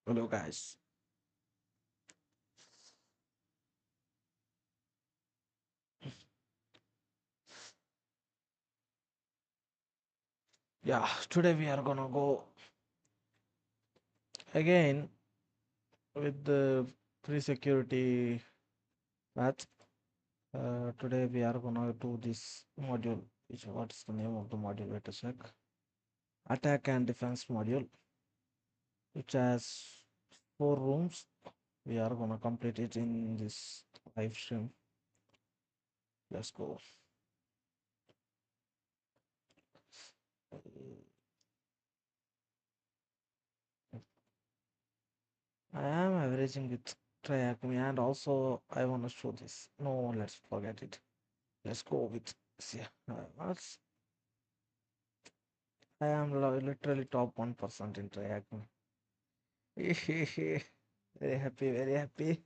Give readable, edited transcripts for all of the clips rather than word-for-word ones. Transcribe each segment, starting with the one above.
Hello, guys. Yeah, today we are gonna go again with the pre-security path. Today we are gonna do this module. What's the name of the module? Wait a sec. Attack and defense module, which has 4 rooms. We are gonna complete it in this live stream. Let's go. I am averaging with TryHackMe, and also I wanna show this. No, let's forget it. Let's go with see. What's I am literally top 1% in TryHackMe. Very happy, very happy.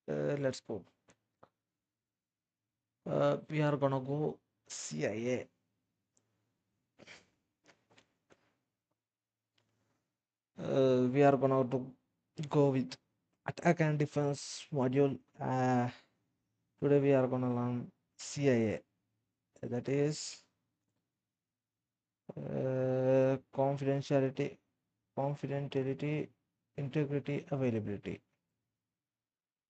Let's go. We are gonna go CIA. We are gonna go with attack and defense module. Today we are gonna learn CIA. That is confidentiality, integrity, availability.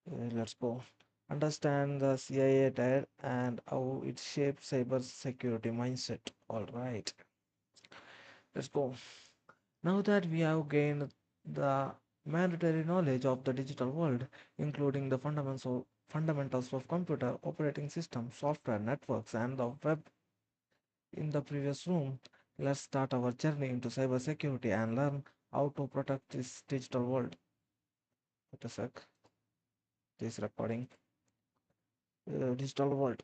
Let's go. Understand the CIA tier and how it shapes cyber security mindset. All right, let's go. Now that we have gained the mandatory knowledge of the digital world, including the fundamentals of computer, operating systems, software, networks, and the web in the previous room, let's start our journey into cybersecurity and learn how to protect this digital world. Wait a sec. This recording. Digital world.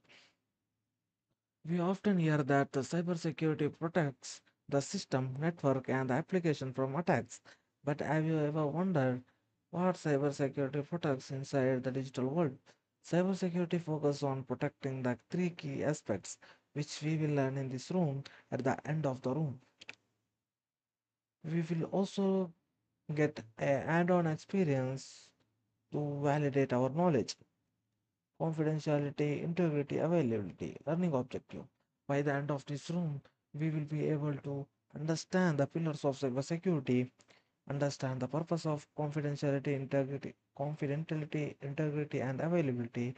We often hear that the cybersecurity protects the system, network, and the application from attacks. But have you ever wondered what cybersecurity protects inside the digital world? Cybersecurity focuses on protecting the three key aspects, which we will learn in this room at the end of the room. We will also get a add-on experience to validate our knowledge. Confidentiality, integrity, availability, learning objective. By the end of this room, we will be able to understand the pillars of cybersecurity, understand the purpose of confidentiality, integrity, and availability,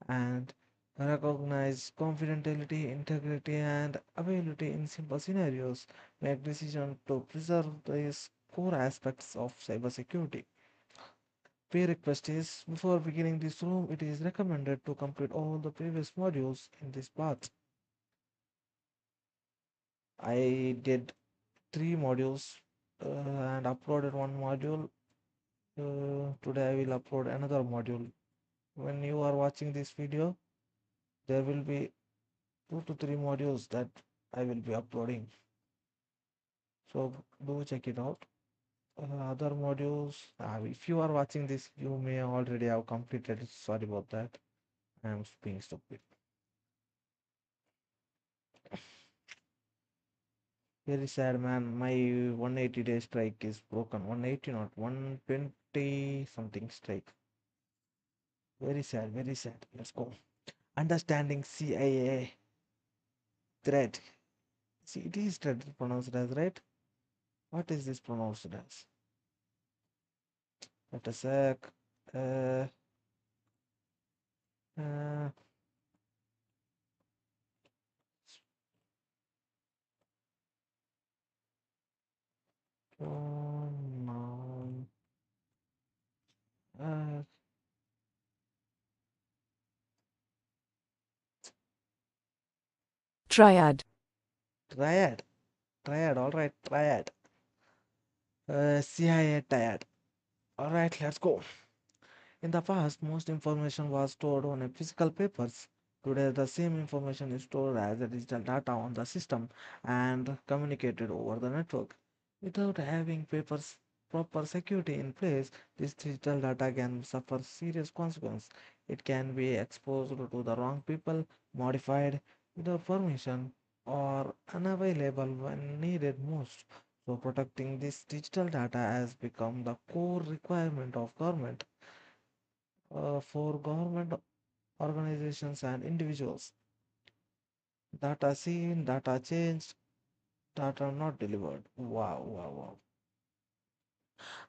and recognize confidentiality, integrity, and availability in simple scenarios. Make decisions to preserve these core aspects of cybersecurity. Prerequisite is before beginning this room, it is recommended to complete all the previous modules in this path. I did 3 modules and uploaded one module. Today I will upload another module. When you are watching this video, there will be 2 to 3 modules that I will be uploading. So do check it out. Other modules, if you are watching this, you may already have completed it. Sorry about that. I am being stupid. Very sad, man. My 180-day strike is broken. 180, not 120 something strike. Very sad, very sad. Let's go. Understanding CIA threat. See, it is threat pronounced as, right? What is this pronounced as? Let us sec. Uh, uh, Noun. Uh, Triad. triad. Triad. All right. Triad. CIA triad. All right. Let's go. In the past, most information was stored on a physical papers. Today, the same information is stored as a digital data on the system and communicated over the network. Without having papers proper security in place, this digital data can suffer serious consequences. It can be exposed to the wrong people, modified without permission, or unavailable when needed most. So protecting this digital data has become the core requirement of government for government organizations and individuals. Data seen, data changed, data not delivered. Wow, wow, wow.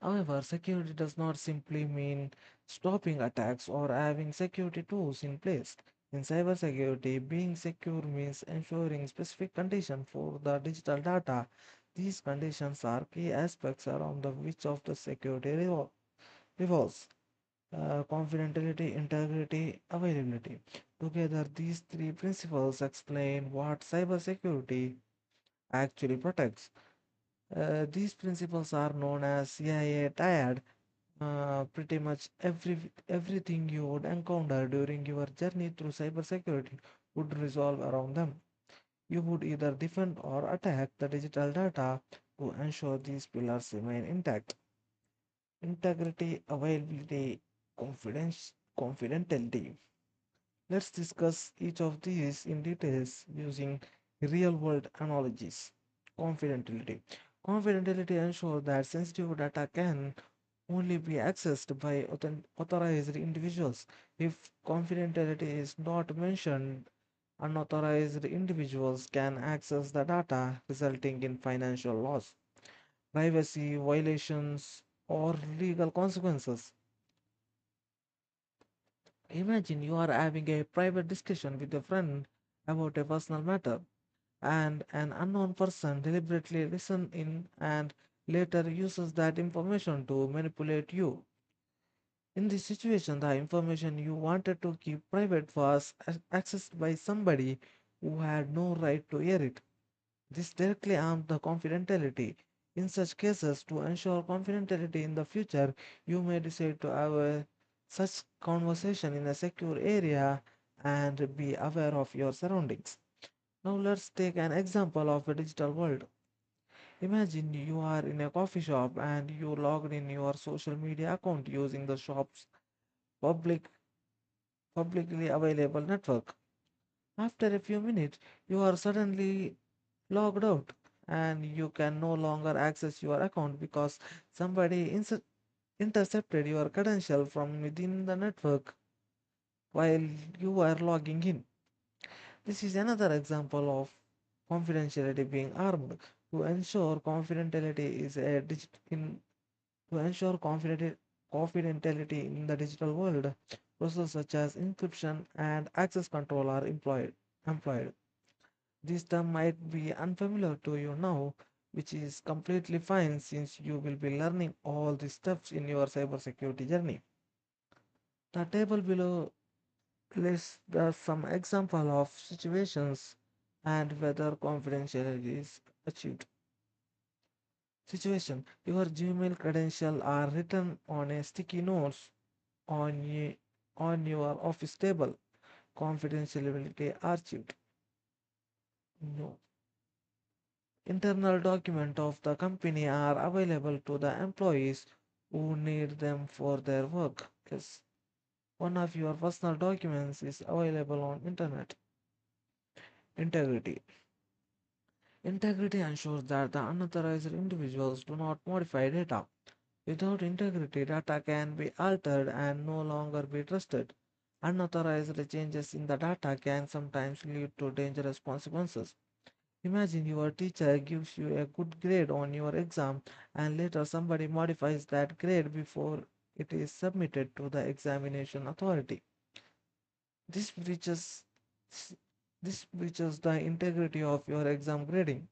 However, security does not simply mean stopping attacks or having security tools in place. In cybersecurity, being secure means ensuring specific conditions for the digital data. These conditions are key aspects around the which of the security revolves. Confidentiality, integrity, availability. Together, these three principles explain what cybersecurity actually protects. These principles are known as CIA triad. Pretty much everything you would encounter during your journey through cybersecurity would resolve around them. You would either defend or attack the digital data to ensure these pillars remain intact. Integrity, availability, confidentiality. Let's discuss each of these in details using real world analogies. Confidentiality. Confidentiality ensures that sensitive data can only be accessed by authorized individuals. If confidentiality is not mentioned, unauthorized individuals can access the data, resulting in financial loss, privacy violations, or legal consequences. Imagine you are having a private discussion with a friend about a personal matter, and an unknown person deliberately listens in and later uses that information to manipulate you. In this situation, the information you wanted to keep private was accessed by somebody who had no right to hear it. This directly harms the confidentiality. In such cases, to ensure confidentiality in the future, you may decide to have such conversation in a secure area and be aware of your surroundings. Now let's take an example of a digital world. Imagine you are in a coffee shop and you logged in your social media account using the shop's public publicly available network. After a few minutes, you are suddenly logged out and you can no longer access your account because somebody intercepted your credential from within the network while you were logging in. This is another example of confidentiality being harmed. To ensure confidentiality is a to ensure confidentiality in the digital world, processes such as encryption and access control are employed. This term might be unfamiliar to you now, which is completely fine since you will be learning all these steps in your cybersecurity journey. The table below lists some example of situations and whether confidentiality is achieved. Situation: your Gmail credentials are written on a sticky notes on, on your office table. Confidentiality achieved. No. Internal documents of the company are available to the employees who need them for their work. Yes. One of your personal documents is available on internet. Integrity. Integrity ensures that the unauthorized individuals do not modify data. Without integrity, data can be altered and no longer be trusted. Unauthorized changes in the data can sometimes lead to dangerous consequences. Imagine your teacher gives you a good grade on your exam and later somebody modifies that grade before it is submitted to the examination authority. This breaches this breaches the integrity of your exam grading.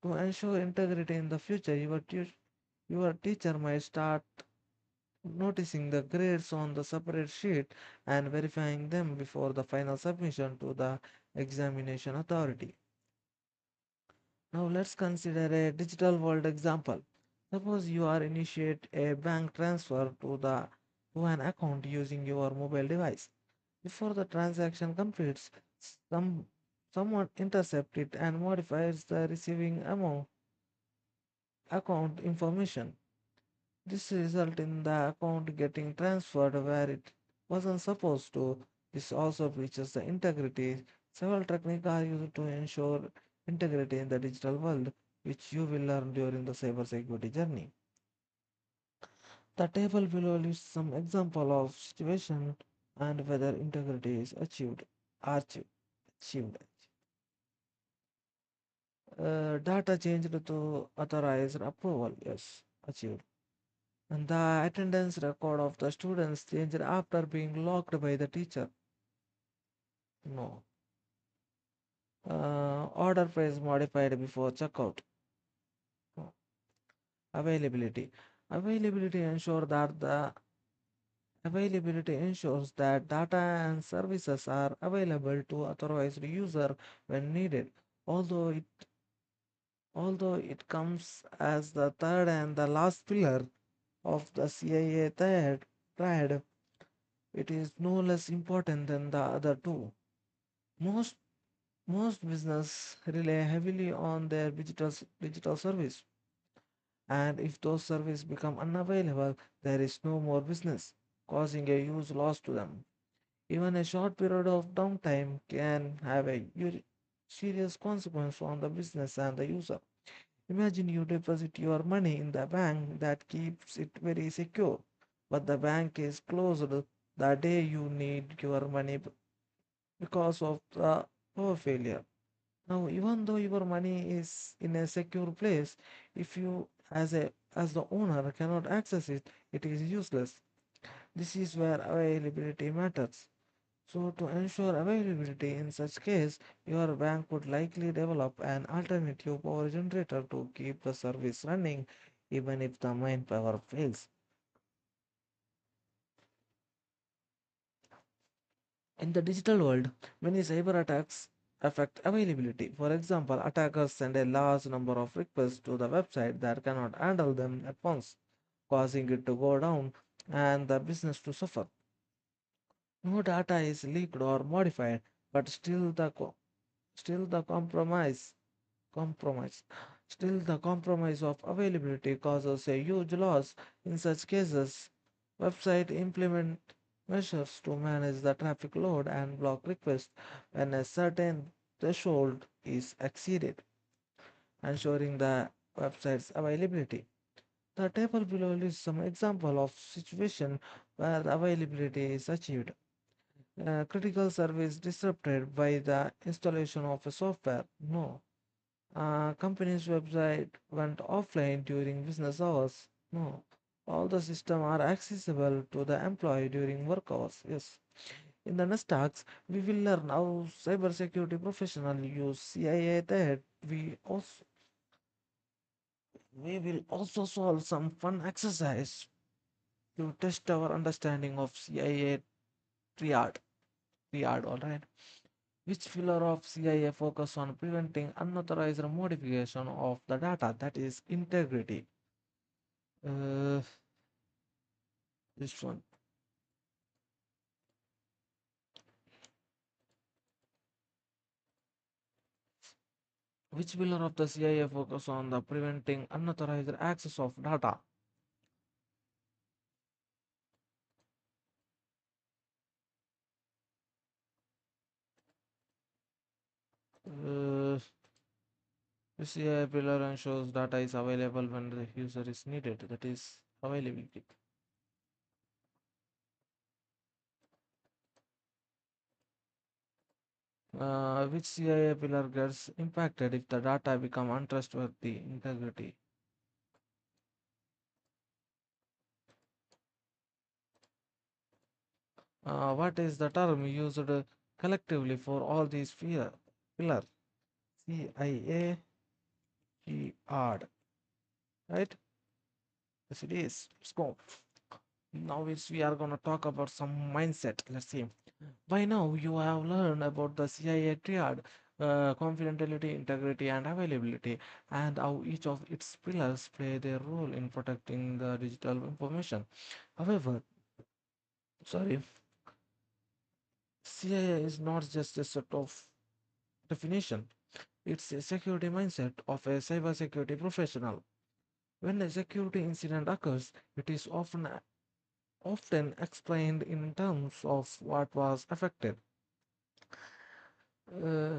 To ensure integrity in the future, your teacher might start noticing the grades on the separate sheet and verifying them before the final submission to the examination authority. Now let's consider a digital world example. Suppose you are initiate a bank transfer to an account using your mobile device. Before the transaction completes, some someone intercepts it and modifies the receiving amount account information. This result in the account getting transferred where it wasn't supposed to. This also breaches the integrity. Several techniques are used to ensure integrity in the digital world. which you will learn during the cybersecurity journey. The table below lists some example of situation and whether integrity is achieved. Data changed to authorized approval, yes, achieved. And the attendance record of the students changed after being locked by the teacher, no. Order price modified before checkout, no. Availability. Availability ensure that the Availability ensures that data and services are available to authorized user when needed. Although it although it comes as the third and the last pillar of the CIA triad, it is no less important than the other two. Most most business rely heavily on their digital service, and if those services become unavailable, there is no more business, causing a huge loss to them. Even a short period of downtime can have a serious consequence on the business and the user. Imagine you deposit your money in the bank that keeps it very secure, but the bank is closed the day you need your money because of the power failure. Now, even though your money is in a secure place, if you as the owner cannot access it, it is useless. This is where availability matters. So, to ensure availability in such case, your bank would likely develop an alternative power generator to keep the service running even if the main power fails. In the digital world, many cyber attacks affect availability. For example, attackers send a large number of requests to the website that cannot handle them at once, causing it to go down and the business to suffer. No data is leaked or modified, but still the compromise. Still, the compromise of availability causes a huge loss. In such cases, website implement measures to manage the traffic load and block requests when a certain threshold is exceeded, ensuring the website's availability. The table below lists some example of situation where the availability is achieved. Critical service disrupted by the installation of a software. No. Company's website went offline during business hours. No. All the systems are accessible to the employee during work hours. Yes. In the next talks, we will learn how cybersecurity professionals use CIA that we will also solve some fun exercise to test our understanding of CIA triad. Triad, all right. Which pillar of CIA focus on preventing unauthorized modification of the data, that is integrity. Uh, this one. Which pillar of the CIA focus on the preventing unauthorized access of data? Uh, the CIA pillar ensures data is available when the user is needed. That is availability. Which CIA pillar gets impacted if the data become untrustworthy? Integrity. What is the term used collectively for all these pillars? CIA, GRD, right? Yes, it is. Let's go. Now we are gonna talk about some mindset. Let's see. By now you have learned about the CIA triad, confidentiality, integrity, and availability, and how each of its pillars play their role in protecting the digital information. However, sorry, CIA is not just a set of definition. It's a security mindset of a cybersecurity professional. When a security incident occurs, it is often explained in terms of what was affected.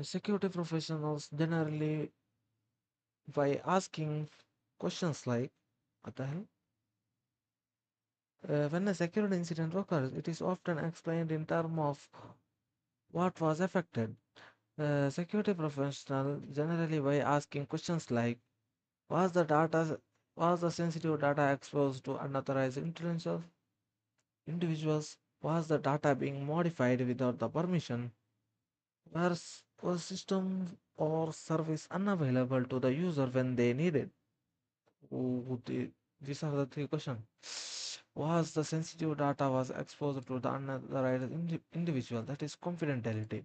Security professionals generally by asking questions like, what the hell? When a security incident occurs, it is often explained in terms of what was affected. Security professional generally by asking questions like, was the data was the sensitive data exposed to unauthorized individuals? Was the data being modified without the permission? Was system or service unavailable to the user when they needed? Oh, these are the three questions. Was the sensitive data was exposed to the unauthorized individual? That is confidentiality.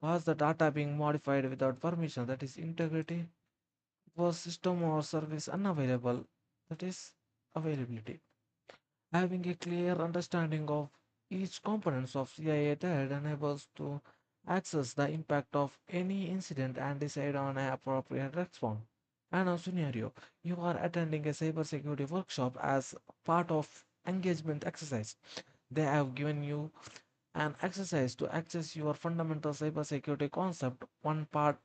Was the data being modified without permission? That is integrity. Was system or service unavailable? That is availability. Having a clear understanding of each components of CIA TED enables to access the impact of any incident and decide on an appropriate response. And a scenario, you are attending a cybersecurity workshop as part of engagement exercise. They have given you an exercise to access your fundamental cybersecurity concept. One part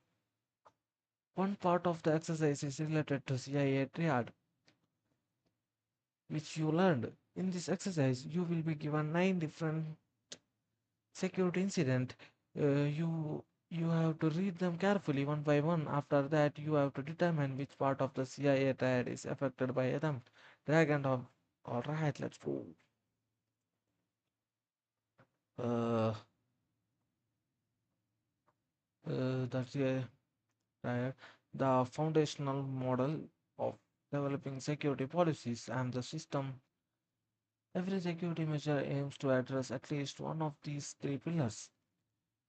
of the exercise is related to CIA triad, which you learned. In this exercise, you will be given 9 different security incident. You have to read them carefully one by one. After that, you have to determine which part of the CIA triad is affected by them. Drag and drop. All right, let's go. Uh, that's a triad. The foundational model of developing security policies and the system. Every security measure aims to address at least one of these three pillars.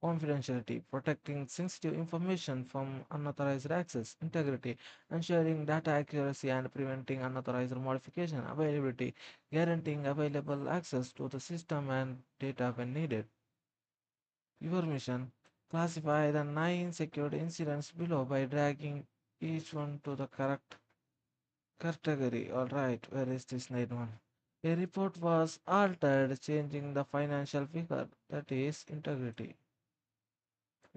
Confidentiality, protecting sensitive information from unauthorized access; integrity, ensuring data accuracy and preventing unauthorized modification; availability, guaranteeing available access to the system and data when needed. Your mission: classify the 9 security incidents below by dragging each one to the correct category. Alright, where is this ninth one? A report was altered, changing the financial figure. That is integrity.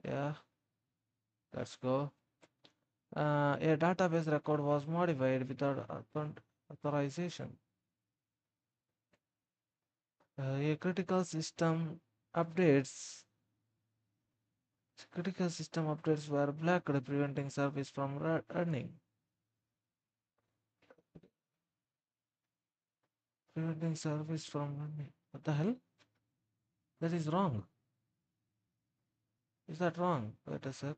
Yeah, let's go. A database record was modified without authorization. A critical system updates were blocked, preventing service from running. Preventing service from running. What the hell? That is wrong. Is that wrong? Wait a sec.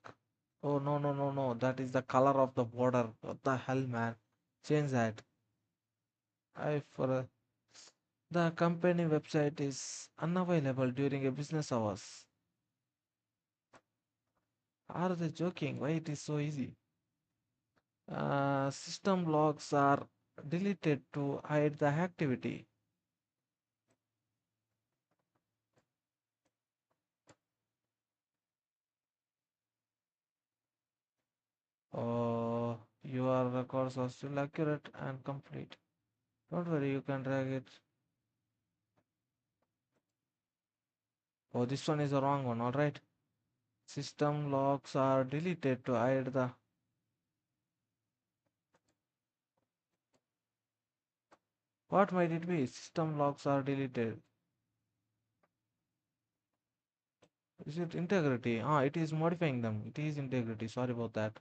Oh no no no no! That is the color of the border. What the hell, man? Change that. I for the company website is unavailable during a business hours. Are they joking? Why it is so easy? System logs are deleted to hide the activity. Your records are still accurate and complete. Don't worry, you can drag it. Oh, this one is the wrong one, alright. System logs are deleted to hide the. What might it be? System logs are deleted. Is it integrity? It is modifying them. It is integrity. Sorry about that.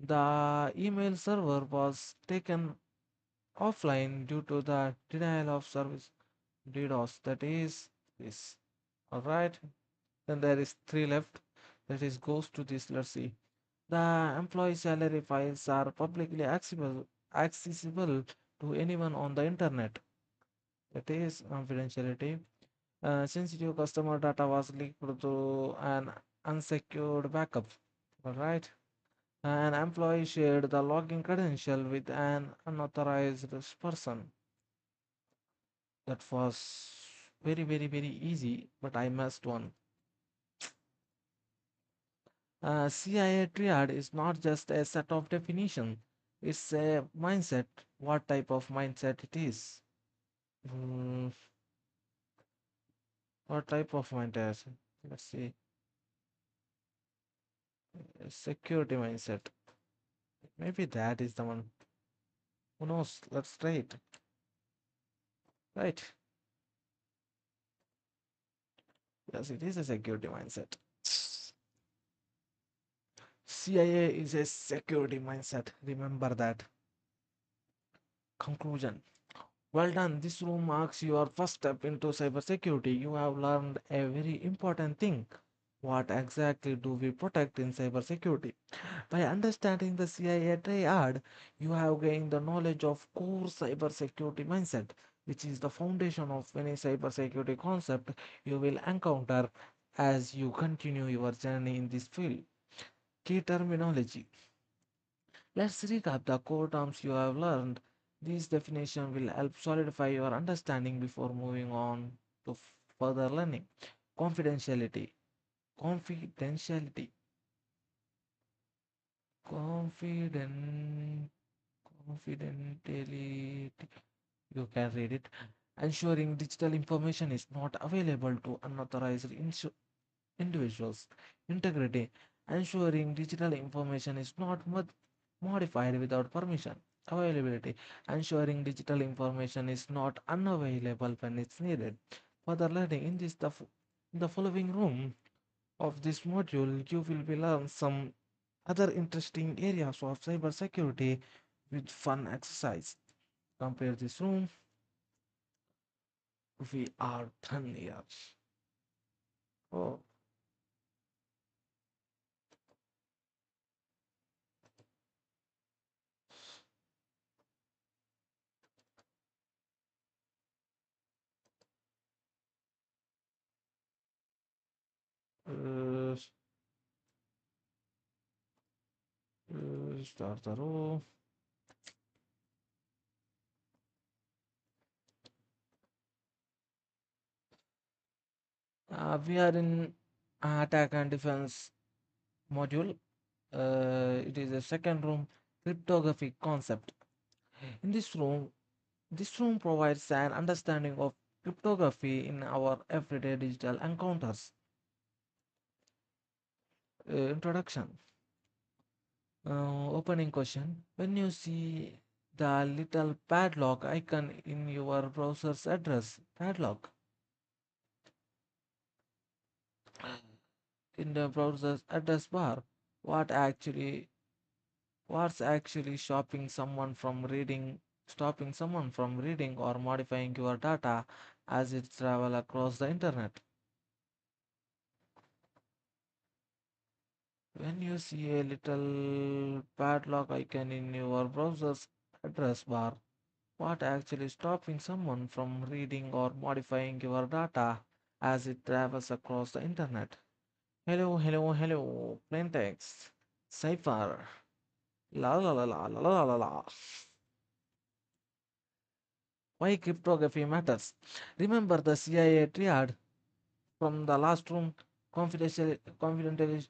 The email server was taken offline due to the denial of service DDoS. That is this. Alright. Then there is three left. That is goes to this. Let's see. The employee salary files are publicly accessible to anyone on the internet. That is confidentiality. Sensitive customer data was leaked to an unsecured backup. Alright. An employee shared the login credential with an unauthorized person. That was very, very, very easy, but I missed one. CIA triad is not just a set of definition, it's a mindset. What type of mindset it is? Mm, what type of mindset? Let's see. Security mindset. Maybe that is the one. Who knows? Let's try it. Right. Yes, it is a security mindset. CIA is a security mindset. Remember that. Conclusion. Well done. This room marks your first step into cybersecurity. You have learned a very important thing. What exactly do we protect in cybersecurity? By understanding the CIA triad, you have gained the knowledge of core cybersecurity mindset, which is the foundation of any cybersecurity concept you will encounter as you continue your journey in this field. Key terminology. Let's recap the core terms you have learned. This definition will help solidify your understanding before moving on to further learning. Confidentiality. Confidentiality. Confident. Confidentiality. You can read it. Ensuring digital information is not available to unauthorized individuals. Integrity. Ensuring digital information is not modified without permission. Availability. Ensuring digital information is not unavailable when it's needed. Further learning in in the following room of this module, you will be learn some other interesting areas of cybersecurity with fun exercise. Compare this room. We are done here. Oh, uh, start the row. We are in attack and defense module. It is a second room cryptography concept. In this room provides an understanding of cryptography in our everyday digital encounters. Introduction. Opening question. When you see the little padlock icon in your browser's address, padlock in the browser's address bar, what actually what's actually stopping someone from reading or modifying your data as it travel across the internet? When you see a little padlock icon in your browser's address bar, what actually stopping someone from reading or modifying your data as it travels across the internet? Hello, hello, hello, plain text, cipher, la la la la la la la la. Why cryptography matters? Remember the CIA triad from the last room: confidentiality,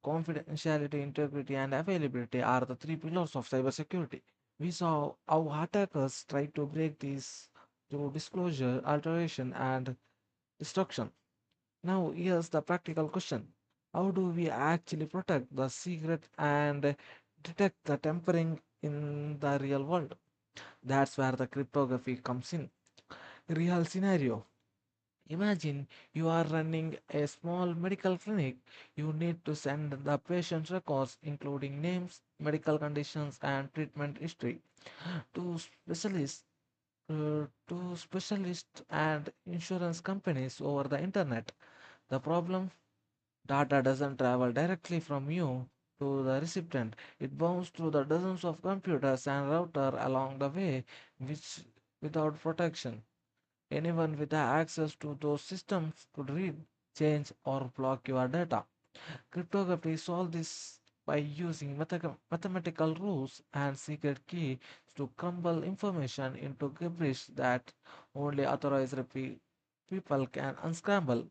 confidentiality, integrity, and availability are the three pillars of cybersecurity. We saw how attackers try to break these through disclosure, alteration, and destruction. Now, here's the practical question: how do we actually protect the secret and detect the tampering in the real world? That's where the cryptography comes in. Real scenario. Imagine you are running a small medical clinic. You need to send the patient's records, including names, medical conditions, and treatment history, to specialists and insurance companies over the internet. The problem: data doesn't travel directly from you to the recipient. It bounces through the dozens of computers and router along the way, which without protection. Anyone with access to those systems could read, change, or block your data. Cryptography solves this by using mathematical rules and secret keys to crumble information into gibberish that only authorized people can unscramble.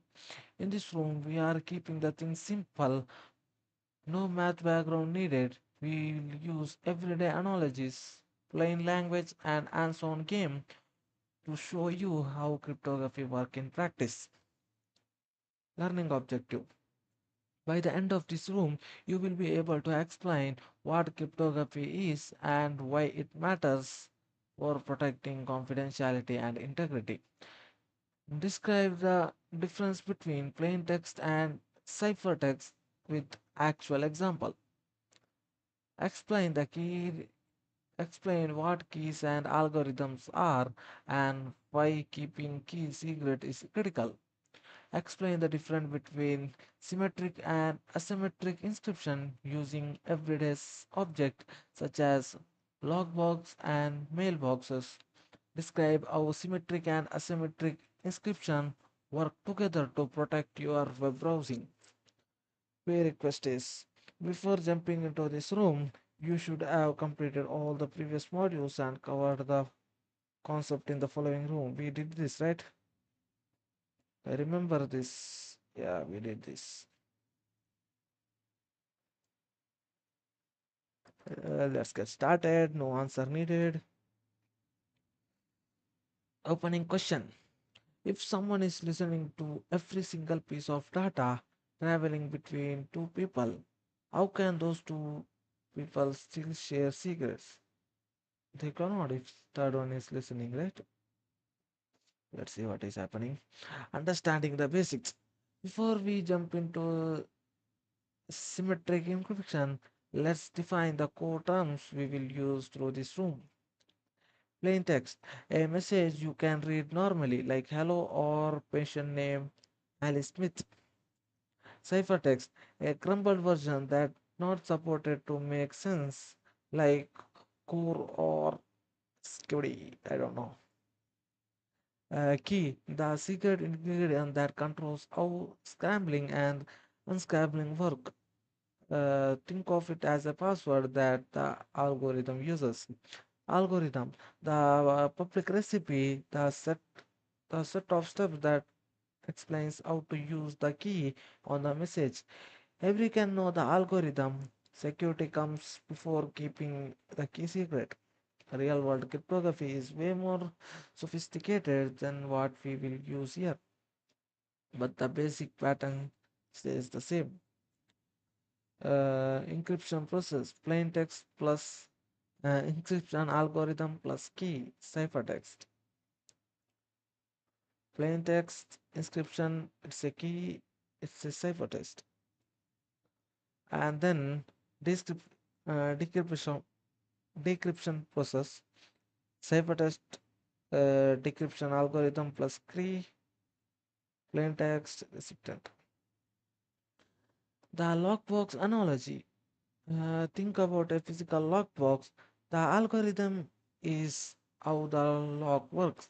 In this room, we are keeping the thing simple, no math background needed. We will use everyday analogies, plain language, and hands-on game to show you how cryptography works in practice. Learning objective. By the end of this room, you will be able to explain what cryptography is and why it matters for protecting confidentiality and integrity. Describe the difference between plain text and ciphertext with actual example. Explain the key Explain what keys and algorithms are and why keeping keys secret is critical. Explain the difference between symmetric and asymmetric encryption using everyday objects such as logbox and mailboxes. Describe how symmetric and asymmetric encryption work together to protect your web browsing. My request is before jumping into this room, you should have completed all the previous modules and covered the concept in the following room. We did this, right? I remember this. Yeah, we did this. Let's get started. No answer needed. Opening question. If someone is listening to every single piece of data traveling between two people, how can those two people still share secrets? They cannot if third one is listening, right? Let's see what is happening. Understanding the basics. Before we jump into symmetric encryption, let's define the core terms we will use through this room. Plain text, a message you can read normally, like hello or patient name Alice Smith. Ciphertext, a crumbled version that not supported to make sense, like core or security. I don't know. Key, the secret ingredient that controls how scrambling and unscrambling work. Think of it as a password that the algorithm uses. Algorithm, the public recipe, the set of steps that explains how to use the key on the message. Every can know the algorithm. Security comes before keeping the key secret. Real world cryptography is way more sophisticated than what we will use here, but the basic pattern stays the same. Encryption process, plain text plus encryption algorithm plus key, ciphertext. Plain text encryption, it's a key, it's a ciphertext. And then decrypt, decryption, decryption process, ciphertext, decryption algorithm plus key, plain text recipient. The lockbox analogy. Think about a physical lockbox. The algorithm is how the lock works.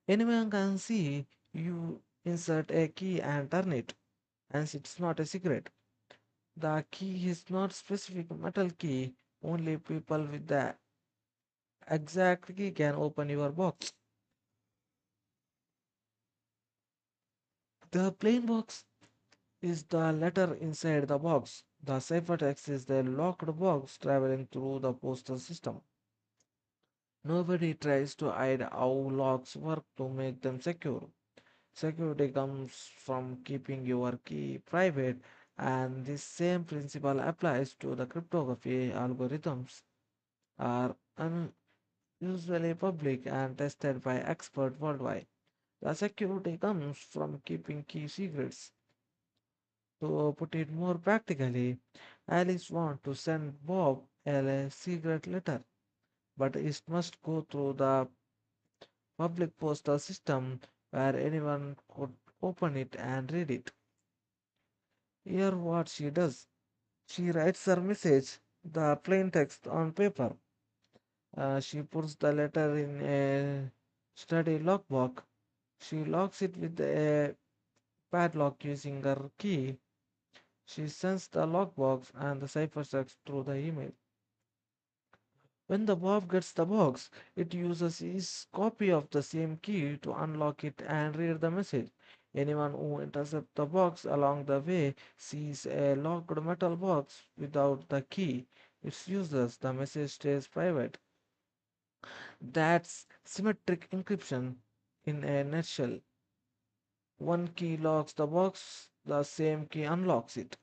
Anyone can see you insert a key and turn it, and it's not a secret. The key is not specific metal key. Only people with the exact key can open your box. The plain box is the letter inside the box. The ciphertext is the locked box traveling through the postal system. Nobody tries to hide how locks work to make them secure. Security comes from keeping your key private, and this same principle applies to the cryptography algorithms are usually public and tested by experts worldwide. The security comes from keeping key secrets. To put it more practically, Alice wants to send Bob a secret letter, but it must go through the public postal system where anyone could open it and read it. Here, what she does, she writes her message, the plain text on paper. She puts the letter in a study lockbox. She locks it with a padlock using her key. She sends the lockbox and the ciphertext through the email. When the Bob gets the box, it uses his copy of the same key to unlock it and read the message. Anyone who intercepts the box along the way sees a locked metal box without the key. It's useless. The message stays private. That's symmetric encryption in a nutshell. One key locks the box, the same key unlocks it.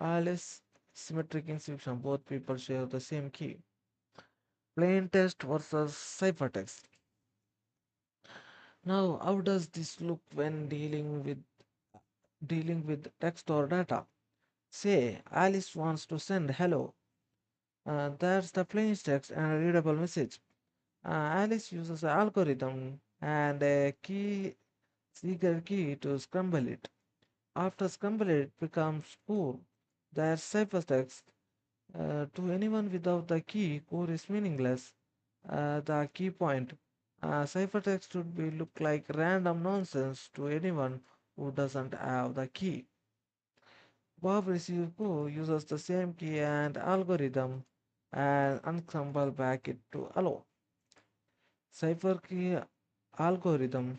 Alice symmetric encryption. Both people share the same key. Plain text versus ciphertext. Now, how does this look when dealing with text or data? Say, Alice wants to send hello. That's the plain text and a readable message. Alice uses an algorithm and a key secret key to scramble it. After scramble it becomes poor. That's ciphertext. To anyone without the key, core is meaningless. The key point. Ciphertext should be look like random nonsense to anyone who doesn't have the key. Bob receive core uses the same key and algorithm and unscramble back it to allow. Cipher key algorithm.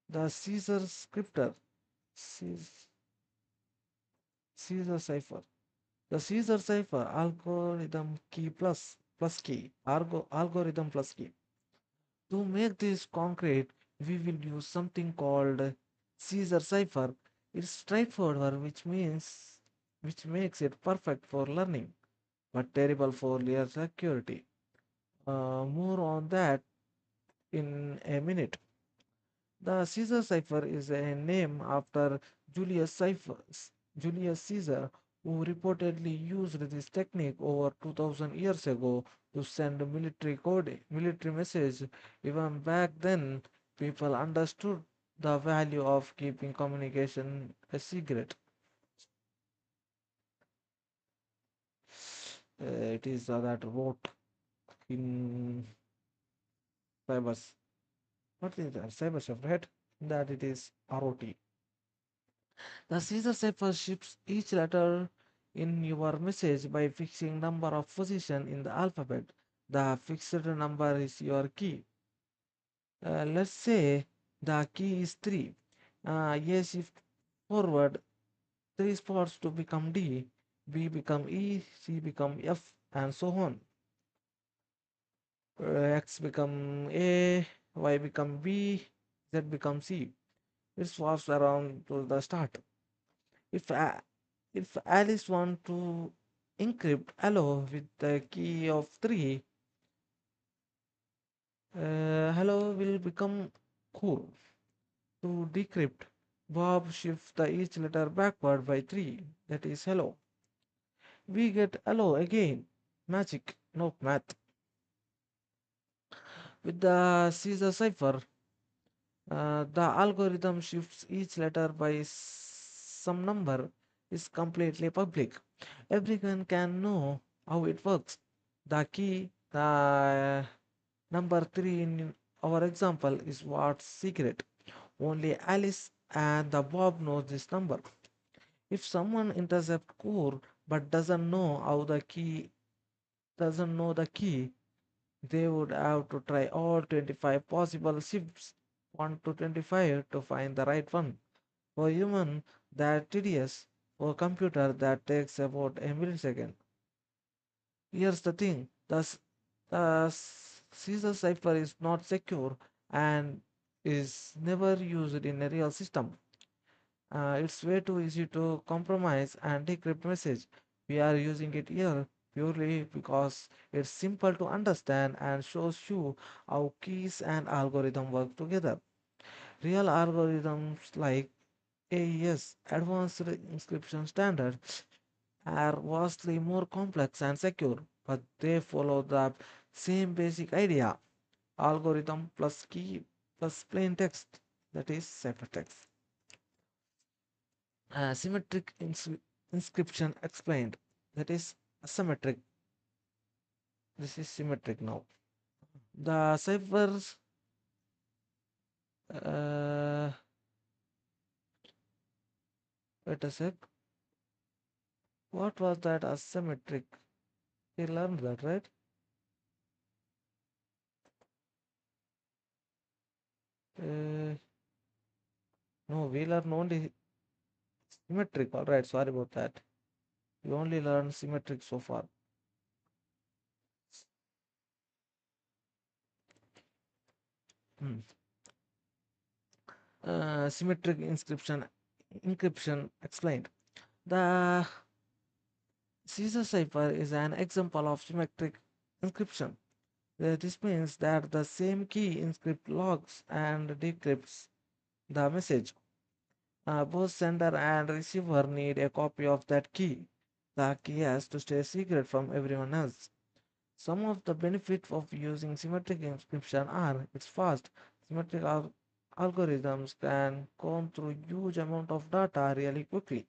The Caesar scripter. Caes- Caesar cipher. The Caesar cipher algorithm key plus key. Algorithm plus key. To make this concrete, we will use something called Caesar cipher. It's straightforward, which makes it perfect for learning, but terrible for real security. More on that in a minute. The Caesar cipher is a name after Julius Cipher, Julius Caesar, who reportedly used this technique over 2000 years ago to send military message. Even back then, people understood the value of keeping communication a secret. It is that wrote in cybers. What is that? Cyber chef, right? That it is ROT. The Caesar cipher ships each letter in your message by fixing number of position in the alphabet. The fixed number is your key. Let's say the key is 3. A shift forward 3 spots to become D, B become E, C become F, and so on. X become A, Y become B, Z become C. It swaps around to the start. If if Alice want to encrypt hello with the key of 3, hello will become cool. To decrypt, Bob shifts the each letter backward by 3, that is hello. We get hello again. Magic, no math. With the Caesar cipher, the algorithm shifts each letter by some number is completely public. Everyone can know how it works. The key, the number 3 in our example is what's secret. Only Alice and the Bob knows this number. If someone intercepts core but doesn't know the key, they would have to try all 25 possible shifts 1 to 25 to find the right one. For human, that tedious. For computer, that takes about a millisecond. Here's the thing: the Caesar cipher is not secure and is never used in a real system. It's way too easy to compromise and decrypt message. We are using it here purely because it's simple to understand and shows you how keys and algorithm work together. Real algorithms like AES, Advanced Encryption Standard, are vastly more complex and secure, but they follow the same basic idea: algorithm plus key plus plain text, that is ciphertext. Symmetric inscription explained, that is asymmetric. This is symmetric now. The ciphers, uh, wait a sec. What was that asymmetric? We learned that, right? Uh, no, we learned only symmetric. All right, sorry about that. We only learned symmetric so far. Hmm. Symmetric encryption explained. The Caesar cipher is an example of symmetric encryption. This means that the same key encrypts logs and decrypts the message. Both sender and receiver need a copy of that key. The key has to stay secret from everyone else. Some of the benefits of using symmetric encryption are it's fast. Symmetric algorithms can comb through huge amount of data really quickly.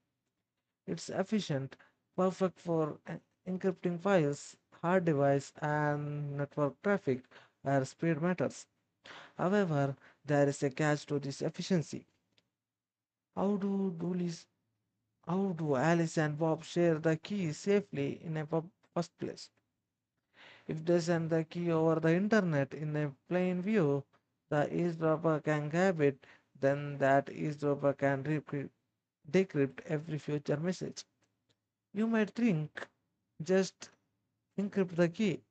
It's efficient, perfect for encrypting files, hard device, and network traffic where speed matters. However, there is a catch to this efficiency. How do Doolies, how do Alice and Bob share the key safely in a first place? If they send the key over the internet in a plain view, the eavesdropper can grab it, then that eavesdropper can decrypt every future message. You might think just encrypt the key,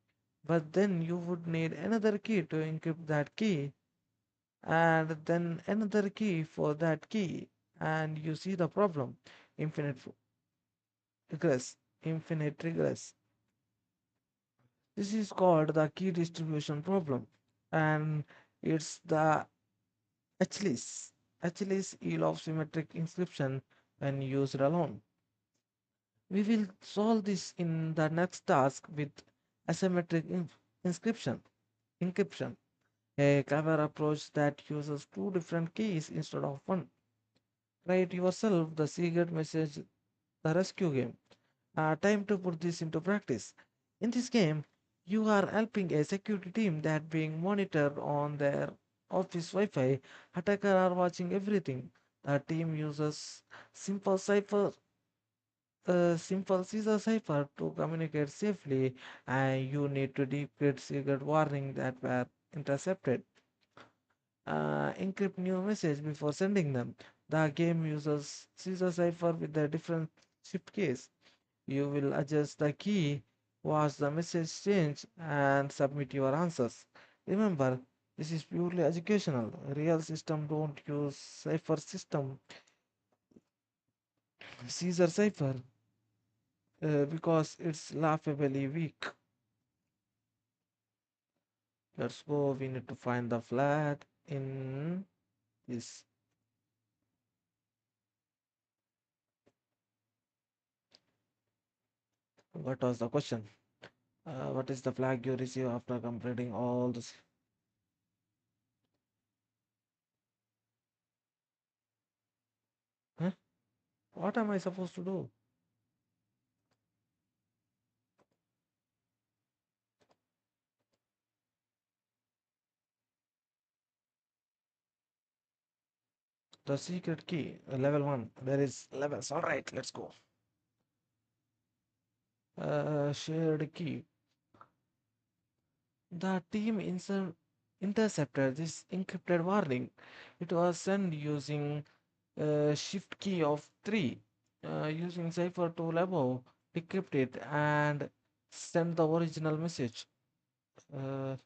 but then you would need another key to encrypt that key, and then another key for that key, and you see the problem. Infinite regress, infinite regress. This is called the key distribution problem, and it's the Achilles heel of symmetric encryption when used alone. We will solve this in the next task with asymmetric inscription, encryption, a clever approach that uses two different keys instead of one. Try it yourself, the secret message, the rescue game. Time to put this into practice. In this game, you are helping a security team that being monitored on their office Wi-Fi. Attackers are watching everything. The team uses simple cipher, simple Caesar cipher to communicate safely, and you need to decrypt secret warning that were intercepted. Encrypt new message before sending them. The game uses Caesar cipher with a different shift keys. You will adjust the key, watch the message change, and submit your answers. Remember, this is purely educational. Real system don't use cipher system, Caesar cipher, because it's laughably weak. Let's go. We need to find the flag in this. What was the question? What is the flag you receive after completing all this? Huh? What am I supposed to do? The secret key, level 1. There is levels. All right, let's go. Shared key. The team intercepted this encrypted warning. It was sent using shift key of 3, using cipher tool above, decrypt it, and send the original message. Uh,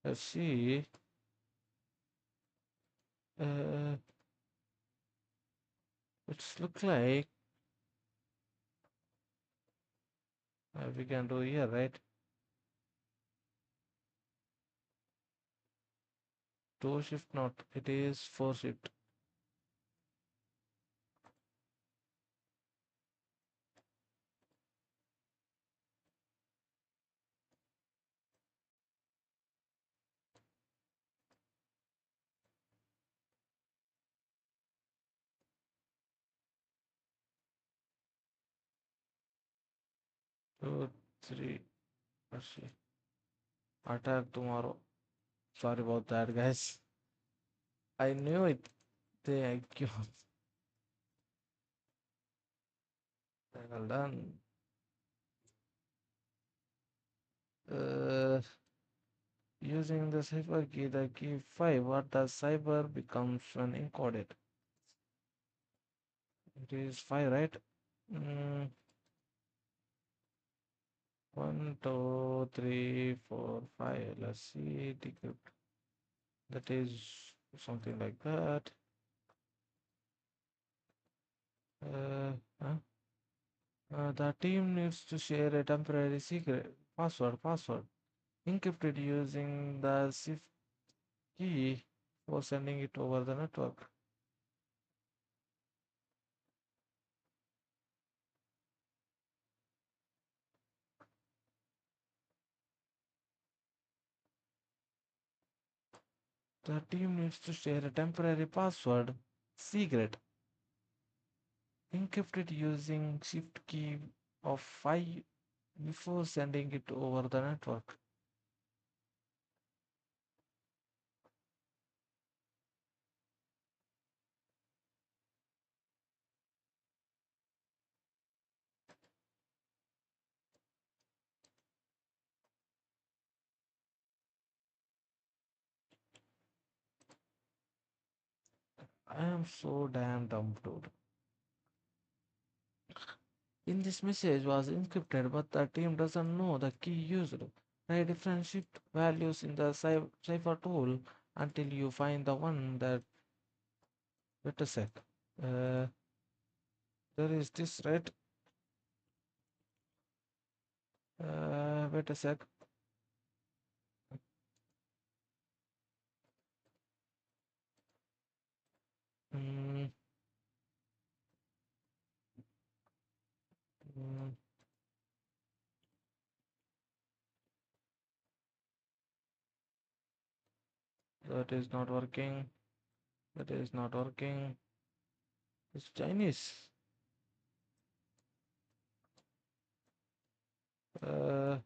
let's see. Uh, it's look like we can do here, right? 2 shift not. It is 4 shift. 2, 3. Let's see. Attack tomorrow. Sorry about that, guys. I knew it. The IQ. Well done. Uh, Using the cipher key, the key 5, what does cipher becomes when encoded? It is 5, right? Mm, 1, 2, 3, 4, 5. Let's see. Decrypt. That is something like that. The team needs to share a temporary secret password encrypted using the shift key for sending it over the network. The team needs to share a temporary password secret encrypted using shift key of 5 before sending it over the network. I am so damn dumb, dude. In this message was encrypted, but the team doesn't know the key used. Try different shift values in the cipher tool until you find the one that. Wait a sec. Uh, there is this, right? Wait a sec. Mm, mm, that is not working. That is not working. It's Chinese. Uh,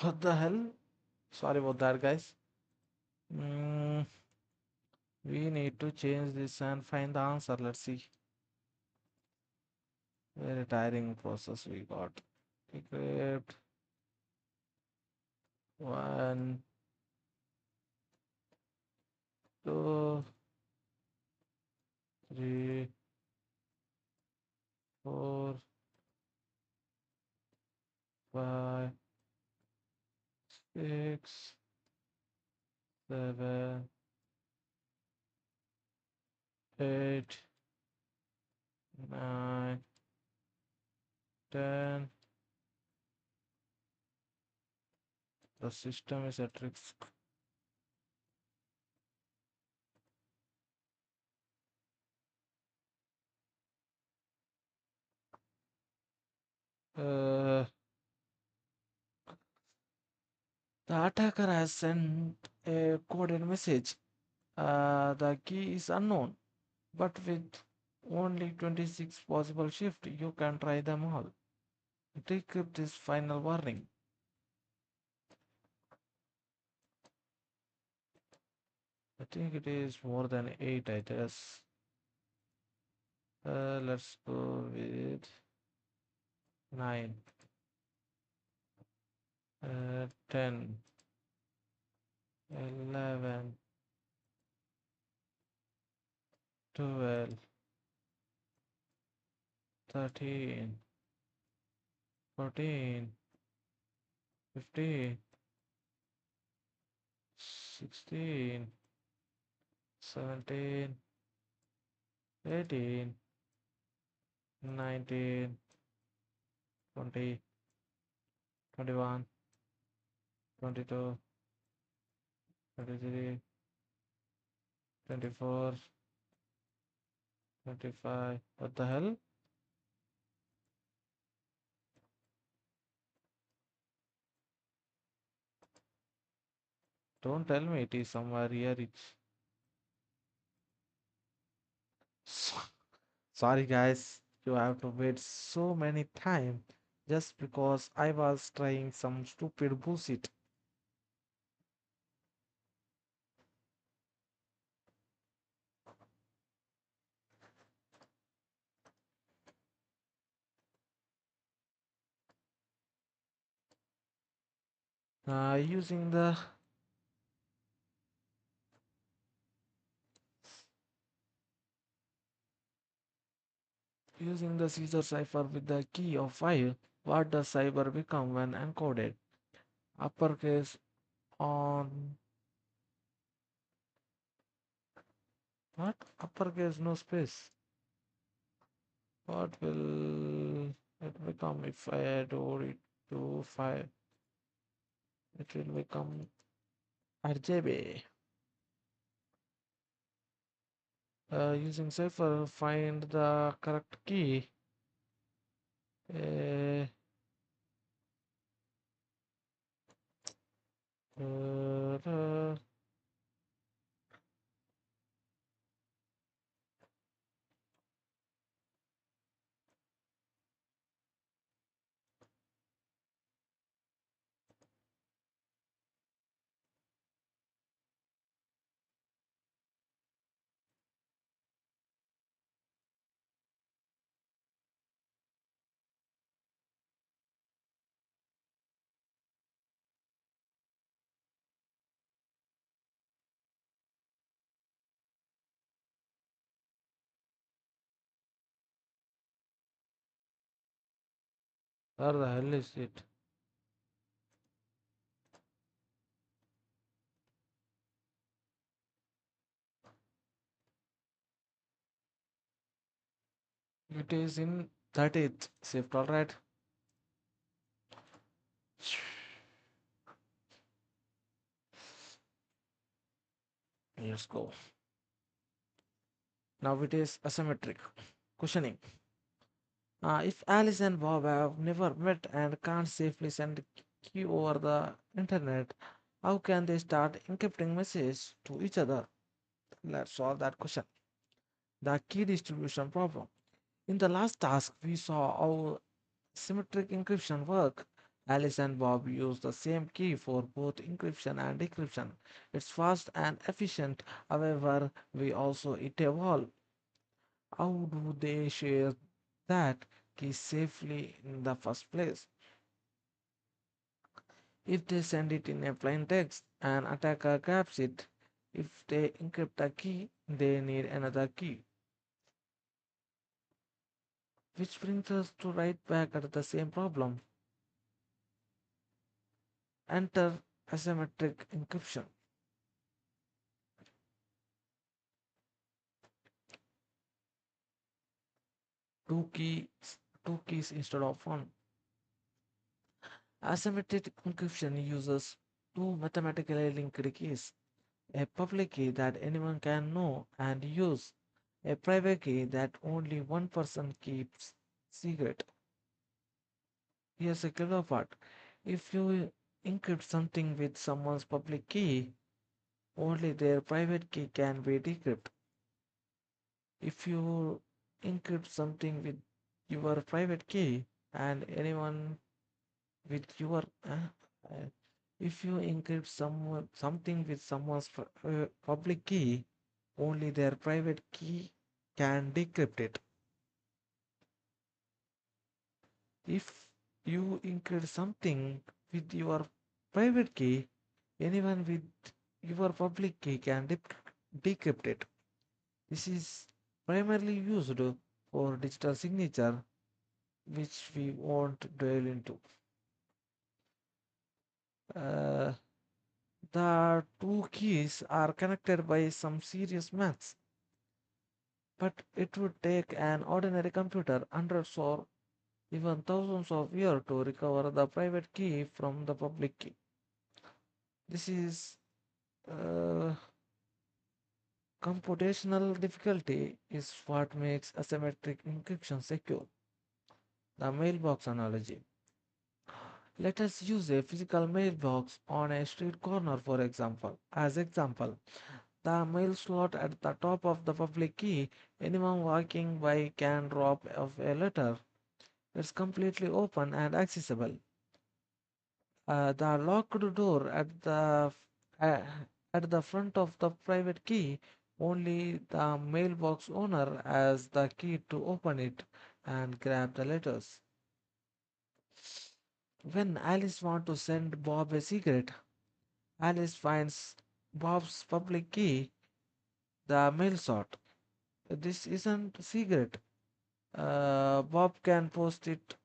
what the hell? Sorry about that, guys. Mm, we need to change this and find the answer. Let's see. Very tiring process we got. Decrypt. One, two, three, four, five, six, seven, eight, nine, 10. The system is at risk. Uh, the attacker has sent a coded message. The key is unknown, but with only 26 possible shifts, you can try them all. Decrypt this final warning. I think it is more than 8, I guess. Let's go with 9, 10, 11, 12, 13, 14, 15, 16, 17, 18, 19, 20, 21, 22, 23, 24, 25. What the hell? Don't tell me it is somewhere here. It's sorry, guys. You have to wait so many time just because I was trying some stupid bullshit. Using the Caesar cipher with the key of 5. What does cyber become when encoded? Uppercase on what? Uppercase no space. What will it become if I do it to 5? It will become RJB. Using cipher, find the correct key. Uh, uh, where the hell is it? It is in 30th shift, alright? Let's go. Now it is asymmetric. Questioning. If Alice and Bob have never met and can't safely send key over the internet, how can they start encrypting messages to each other? Let's solve that question. The key distribution problem. In the last task, we saw how symmetric encryption work. Alice and Bob use the same key for both encryption and decryption. It's fast and efficient. However, we also it evolve. How do they share that key safely in the first place? If they send it in a plain text, an attacker grabs it. If they encrypt a key, they need another key. Which brings us to right back at the same problem. Enter asymmetric encryption. Two keys, two keys instead of one. Asymmetric encryption uses two mathematically linked keys. A public key that anyone can know and use. A private key that only one person keeps secret. Here's a clever part. If you encrypt something with someone's public key, only their private key can be decrypted. If you encrypt something with your private key and anyone with your uh, if you encrypt something with someone's public key, only their private key can decrypt it. If you encrypt something with your private key, anyone with your public key can decrypt it. This is primarily used for digital signature, which we won't dwell into. Uh, the two keys are connected by some serious maths, but it would take an ordinary computer hundreds or even thousands of years to recover the private key from the public key. This is uh, computational difficulty is what makes asymmetric encryption secure. The mailbox analogy. Let us use a physical mailbox on a street corner for example. As example, the mail slot at the top of the public key, anyone walking by can drop off a letter. It's completely open and accessible. The locked door uh, at the front of the private key, only the mailbox owner has the key to open it and grab the letters. When Alice wants to send Bob a secret, Alice finds Bob's public key, the mail slot. This isn't secret. Bob can post it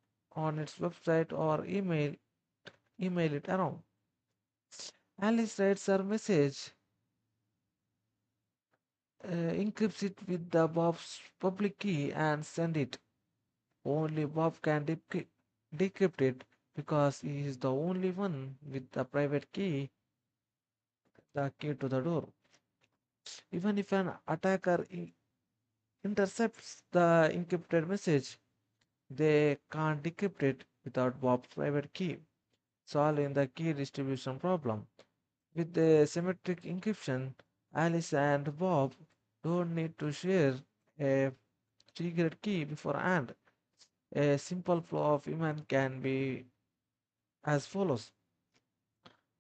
on its website or email it around. Alice writes her message, encrypts it with the Bob's public key and send it. Only Bob can decrypt it because he is the only one with the private key, the key to the door. Even if an attacker intercepts the encrypted message, they can't decrypt it without Bob's private key, solving the key distribution problem. With the symmetric encryption, Alice and Bob don't need to share a secret key beforehand. A simple flow of human can be as follows.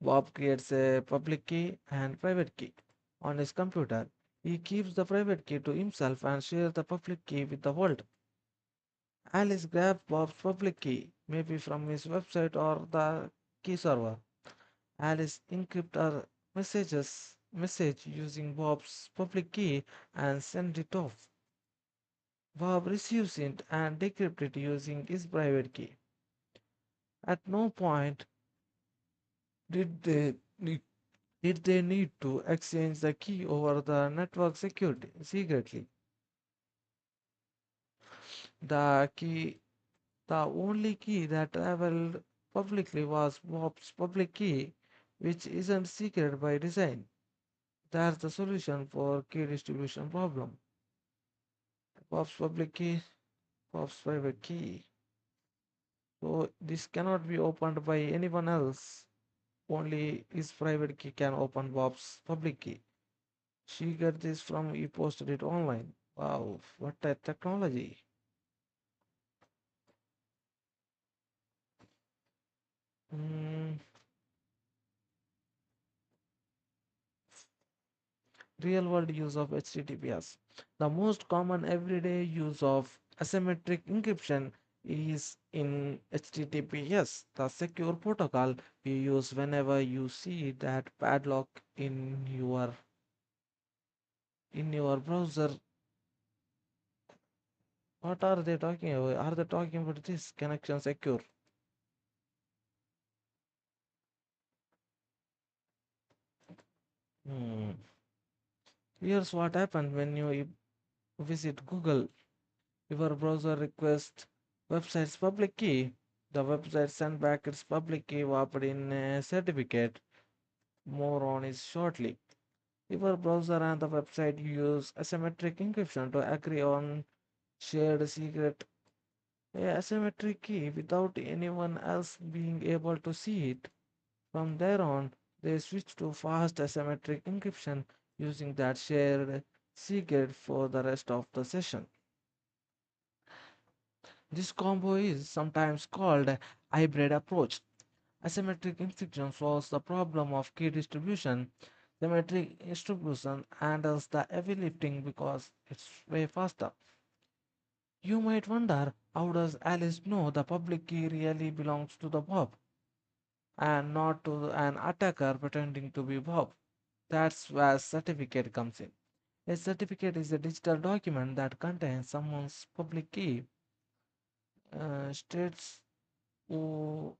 Bob creates a public key and private key on his computer. He keeps the private key to himself and shares the public key with the world. Alice grabs Bob's public key, maybe from his website or the key server. Alice encrypts her message using Bob's public key and sends it off. Bob receives it and decrypts it using his private key. At no point did they need, did they need to exchange the key over the network security secretly. The key, the only key that traveled publicly was Bob's public key, which isn't secret by design. That's the solution for key distribution problem. Bob's public key, Bob's private key. So this cannot be opened by anyone else. Only his private key can open Bob's public key. She got this from he posted it online. Wow, what a technology. Mm, real world use of HTTPS. The most common everyday use of asymmetric encryption is in HTTPS, the secure protocol you use whenever you see that padlock in your browser. What are they talking about? Are they talking about this connection secure? Hmm. Here's what happens when you visit Google. Your browser requests website's public key. The website sends back its public key wrapped in a certificate. More on is shortly. Your browser and the website use asymmetric encryption to agree on shared secret a asymmetric key without anyone else being able to see it. From there on, they switch to fast asymmetric encryption using that shared secret for the rest of the session. This combo is sometimes called a hybrid approach. Asymmetric encryption solves the problem of key distribution. Symmetric distribution handles the heavy lifting because it's way faster. You might wonder, how does Alice know the public key really belongs to the Bob and not to an attacker pretending to be Bob? That's where certificate comes in. A certificate is a digital document that contains someone's public key, states who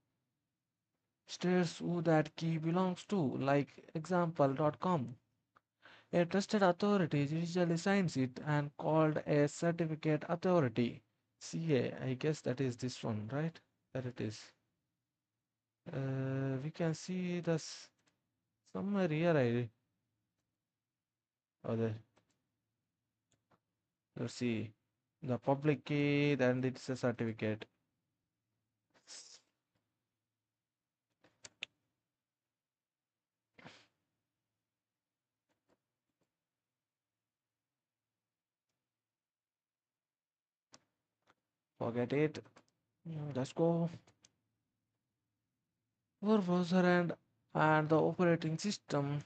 that key belongs to, like example.com. A trusted authority usually signs it and called a certificate authority. CA, I guess that is this one, right? That it is. We can see this somewhere here. Oh, let's see. The public key, then it's a certificate. Forget it. Let's go. Our browser and the operating system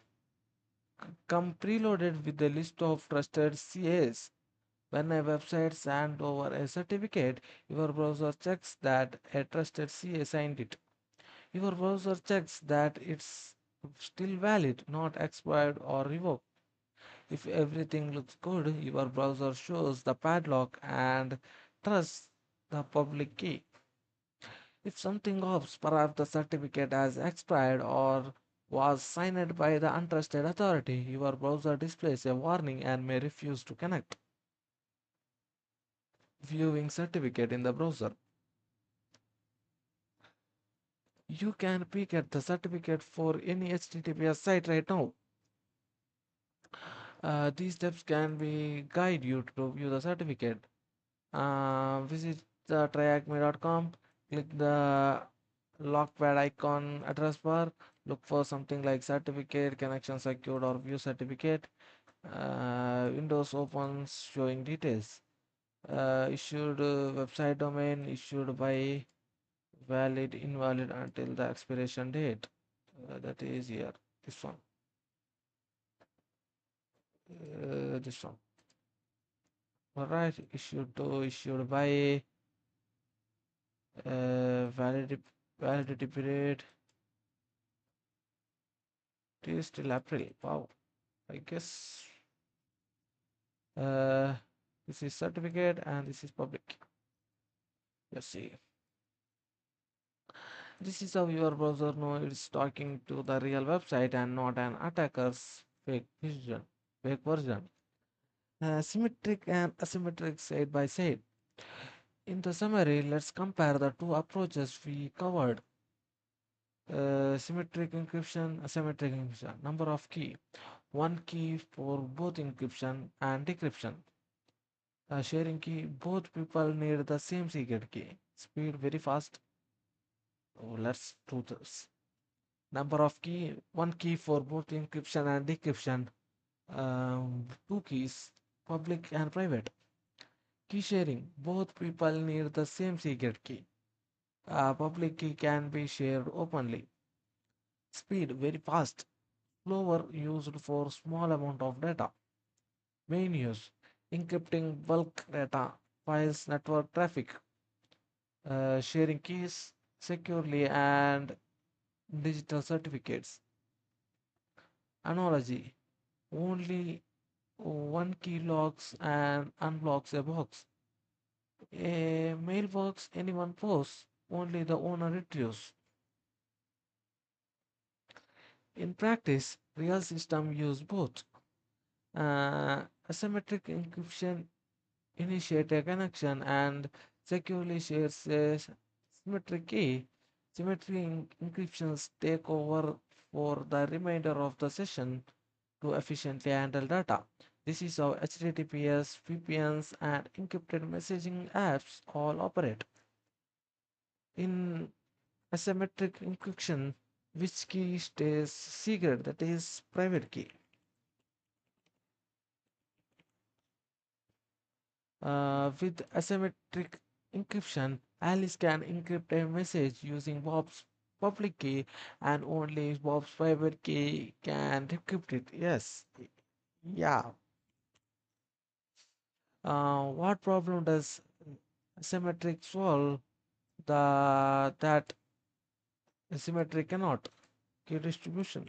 come preloaded with a list of trusted CAs. When a website sends over a certificate, your browser checks that a trusted CA signed it. Your browser checks that it's still valid, not expired or revoked. If everything looks good, your browser shows the padlock and trusts the public key. If something ops, perhaps the certificate has expired or was signed by the untrusted authority, your browser displays a warning and may refuse to connect. Viewing certificate in the browser. You can peek at the certificate for any HTTPS site right now. These steps can be guide you to view the certificate. Visit the tryhackme.com, click the lockpad icon address bar, look for something like certificate, connection secured, or view certificate. Windows opens showing details. Issued website domain, issued by valid, invalid until the expiration date. That is here, this one. This one. Alright, issued by validity, validity period. It is till April. Wow. I guess uh, this is certificate and this is public. Let's see. This is how your browser knows it's talking to the real website and not an attacker's fake version. Symmetric and asymmetric side by side. In the summary, let's compare the two approaches we covered. Symmetric encryption, asymmetric encryption. Number of key. One key for both encryption and decryption. Sharing key, both people need the same secret key. Speed very fast. Oh, let's do this. Number of key, one key for both encryption and decryption. Two keys, public and private. Key sharing, both people need the same secret key. Public key can be shared openly. Speed very fast. Slower used for small amount of data. Main use, encrypting bulk data, files, network traffic. Sharing keys securely and digital certificates. Analogy, only one key locks and unlocks a box. A mailbox anyone posts, only the owner retrieves. In practice, real systems use both. Asymmetric encryption initiates a connection and securely shares a symmetric key. Symmetric encryptions take over for the remainder of the session to efficiently handle data. This is how HTTPS, VPNs, and encrypted messaging apps all operate. In asymmetric encryption, which key stays secret, that is private key. With asymmetric encryption, Alice can encrypt a message using Bob's public key and only Bob's private key can decrypt it. Yes. Yeah. What problem does asymmetric solve that asymmetric cannot? Key distribution.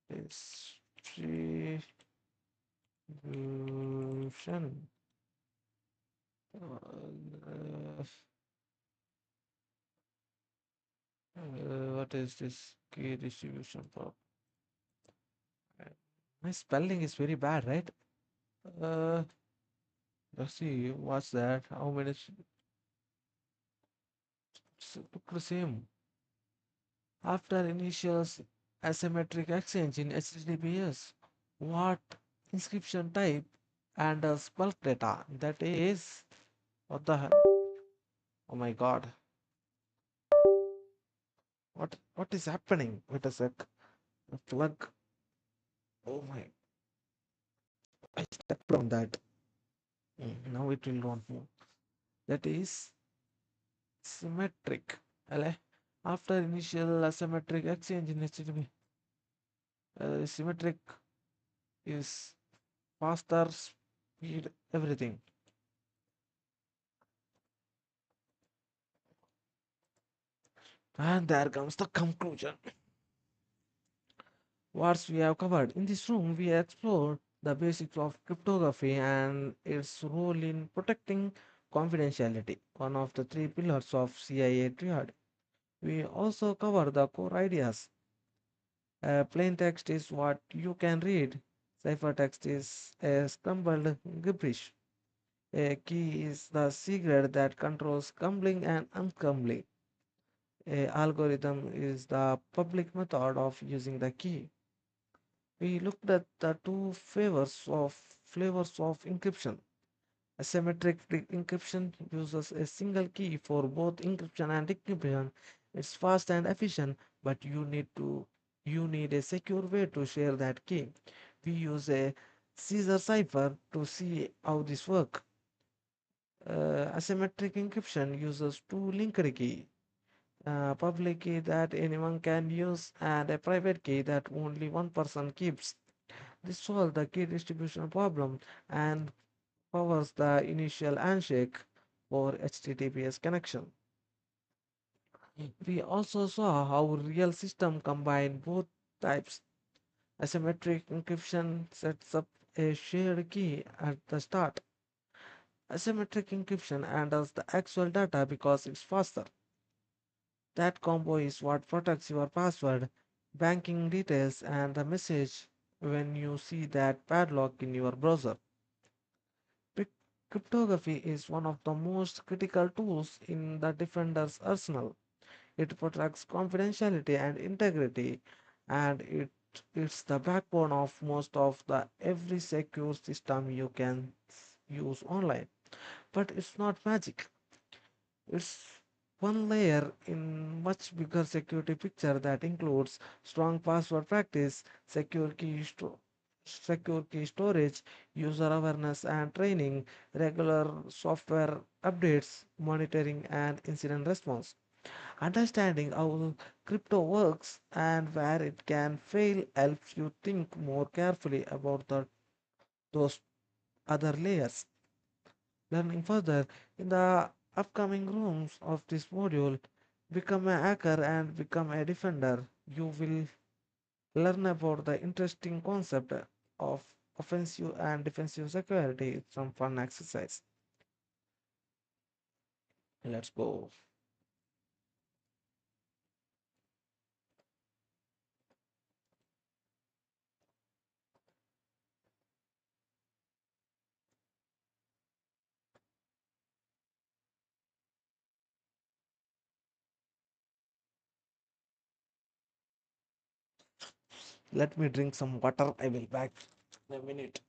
Distribution. Uh, what is this key distribution for? My spelling is very bad, right? Uh, let's see, what's that? How many? Look the same. After initial asymmetric exchange in HTTPS, what inscription type and bulk data? That is, what the hell? Oh my God. What is happening? Wait a sec. The plug. Oh my. I stepped on that. Now it will not move. That is symmetric. Alle? After initial asymmetric exchange in HTTP, symmetric is faster, speed, everything. And there comes the conclusion. What we have covered. In this room, we explored the basics of cryptography and its role in protecting confidentiality, one of the three pillars of CIA triad. We also cover the core ideas. Plain text is what you can read. Ciphertext is a scrambled gibberish. A key is the secret that controls scumbling and unscumbling. A algorithm is the public method of using the key. We looked at the two flavors of encryption. Asymmetric encryption uses a single key for both encryption and decryption. It's fast and efficient, but you need a secure way to share that key. We use a Caesar cipher to see how this works. Asymmetric encryption uses two linked key, a public key that anyone can use and a private key that only one person keeps. This solves the key distribution problem and powers the initial handshake for HTTPS connection. We also saw how real system combine both types. Asymmetric encryption sets up a shared key at the start. Asymmetric encryption handles the actual data because it's faster. That combo is what protects your password, banking details, and the message when you see that padlock in your browser. Cryptography is one of the most critical tools in the defender's arsenal. It protects confidentiality and integrity, and it's the backbone of most of the every secure system you can use online. But it's not magic. It's one layer in much bigger security picture that includes strong password practice, secure key storage, user awareness and training, regular software updates, monitoring and incident response. Understanding how crypto works and where it can fail helps you think more carefully about those other layers. Learning further in the upcoming rooms of this module, become a hacker and become a defender. You will learn about the interesting concept of offensive and defensive security. It's some fun exercise. Let's go. Let me drink some water. I will back in a minute.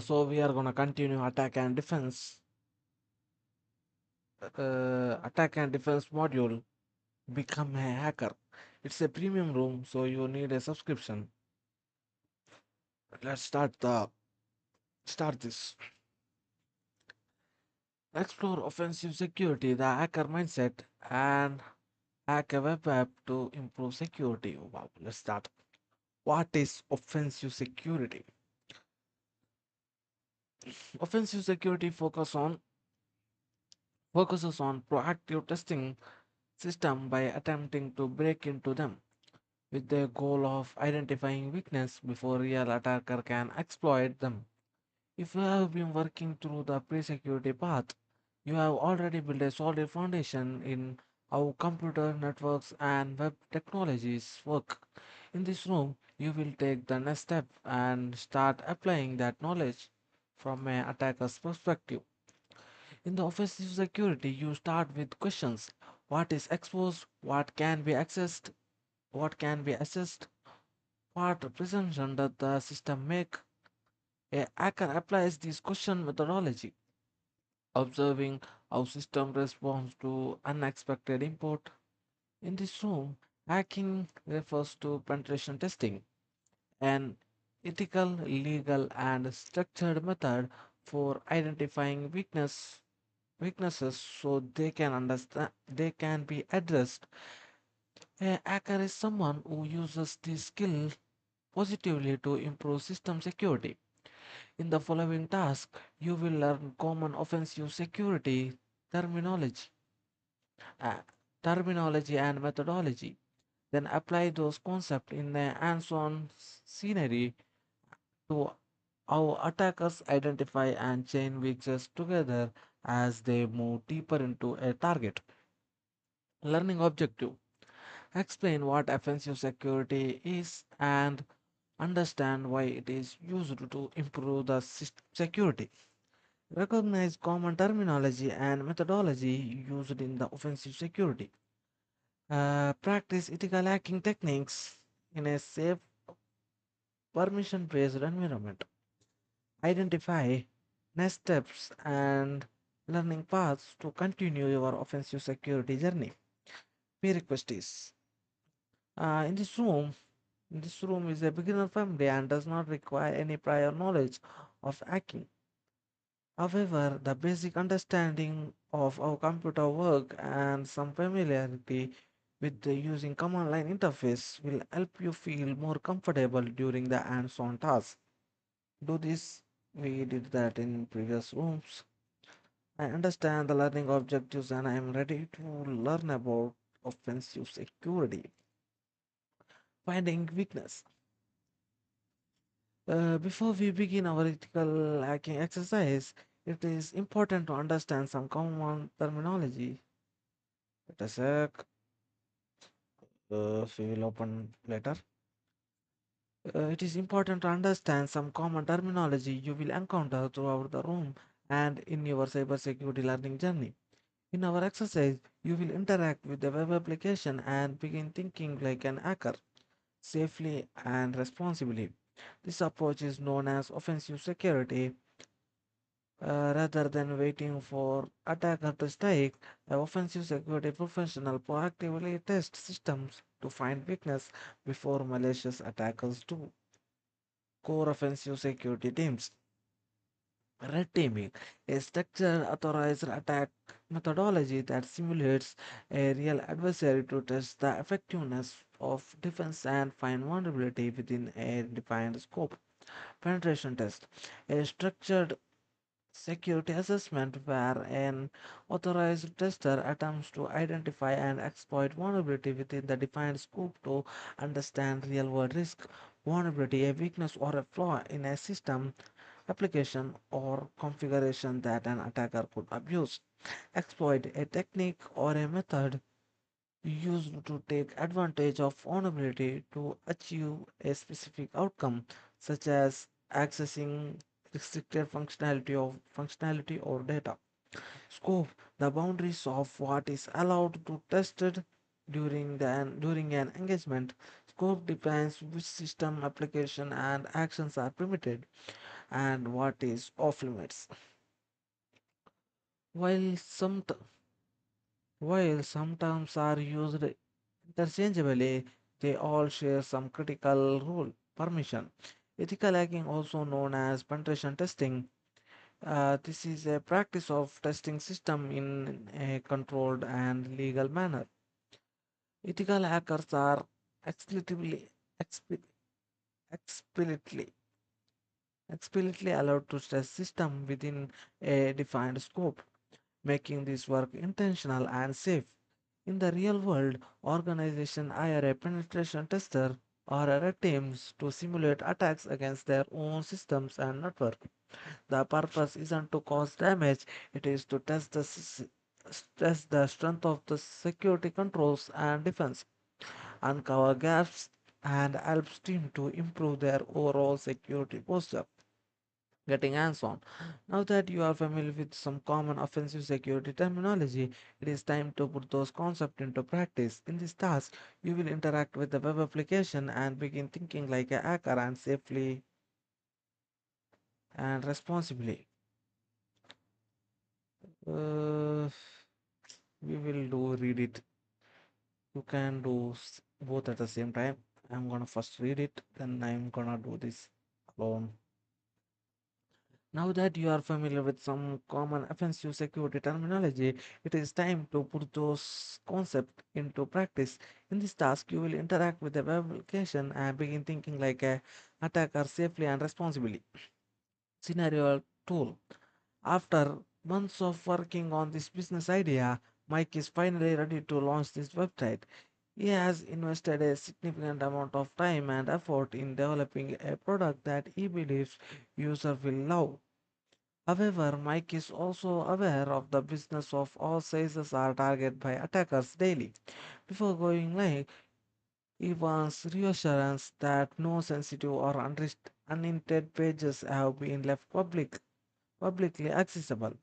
So we are gonna continue attack and defense. attack and defense module, become a hacker. It's a premium room, so you need a subscription. Let's start this. Explore offensive security, the hacker mindset, and hack a web app to improve security. Wow, let's start. What is offensive security? Offensive security focuses on proactive testing system by attempting to break into them with the goal of identifying weakness before real attacker can exploit them. If you have been working through the pre-security path, you have already built a solid foundation in how computer networks and web technologies work. In this room, you will take the next step and start applying that knowledge from an attacker's perspective. In the offensive security, you start with questions. What is exposed? What can be accessed? What can be assessed? What presumption does the system make? A hacker applies this question methodology, observing how system responds to unexpected input. In this room, hacking refers to penetration testing, an ethical, legal, and structured method for identifying weaknesses so they can be addressed. A hacker is someone who uses this skill positively to improve system security. In the following task, you will learn common offensive security terminology, uh, terminology and methodology. Then apply those concepts in a hands-on scenery to how attackers identify and chain weaknesses together as they move deeper into a target. Learning objective. Explain what offensive security is and understand why it is used to improve the security. Recognize common terminology and methodology used in the offensive security. Practice ethical hacking techniques in a safe, permission based environment. Identify next steps and learning paths to continue your offensive security journey. Prerequisite is in this room is a beginner friendly and does not require any prior knowledge of hacking. However, the basic understanding of how computer work and some familiarity with the using command line interface will help you feel more comfortable during the hands-on task. Do this. We did that in previous rooms. I understand the learning objectives and I am ready to learn about offensive security. Finding weakness. Before we begin our ethical hacking exercise, it is important to understand some common terminology. Let us check. We will open later. It is important to understand some common terminology you will encounter throughout the room and in your cybersecurity learning journey. In our exercise, you will interact with the web application and begin thinking like an hacker, safely and responsibly. This approach is known as offensive security. Rather than waiting for attacker to strike, an offensive security professional proactively tests systems to find weakness before malicious attackers do. Core offensive security teams. Red teaming, a structured authorized attack methodology that simulates a real adversary to test the effectiveness of defense and find vulnerability within a defined scope. Penetration test, a structured security assessment where an authorized tester attempts to identify and exploit vulnerability within the defined scope to understand real world risk. Vulnerability, a weakness or a flaw in a system application or configuration that an attacker could abuse. Exploit, a technique or a method used to take advantage of vulnerability to achieve a specific outcome, such as accessing restricted functionality or data. Scope, the boundaries of what is allowed to tested during an engagement. Scope defines which system application and actions are permitted and what is off limits. While some While some terms are used interchangeably, they all share some critical rule permission. Ethical hacking, also known as penetration testing, this is a practice of testing system in a controlled and legal manner. Ethical hackers are explicitly, expi- explicitly, explicitly allowed to test system within a defined scope, making this work intentional and safe. In the real world, organizations hire a penetration tester or other teams to simulate attacks against their own systems and network. The purpose isn't to cause damage, it is to test the strength of the security controls and defense, uncover gaps, and help team to improve their overall security posture. Getting hands on. Now that you are familiar with some common offensive security terminology, it is time to put those concepts into practice. In this task, you will interact with the web application and begin thinking like a hacker and safely and responsibly. Uh, we will do read it. You can do both at the same time. I'm gonna first read it, then I'm gonna do this alone. Now that you are familiar with some common offensive security terminology, it is time to put those concepts into practice. In this task, you will interact with the web application and begin thinking like a attacker safely and responsibly. Scenario tool. After months of working on this business idea, Mike is finally ready to launch this website. He has invested a significant amount of time and effort in developing a product that he believes users will love. However, Mike is also aware of the business of all sizes are targeted by attackers daily. Before going live, he wants reassurance that no sensitive or unintended pages have been left publicly accessible.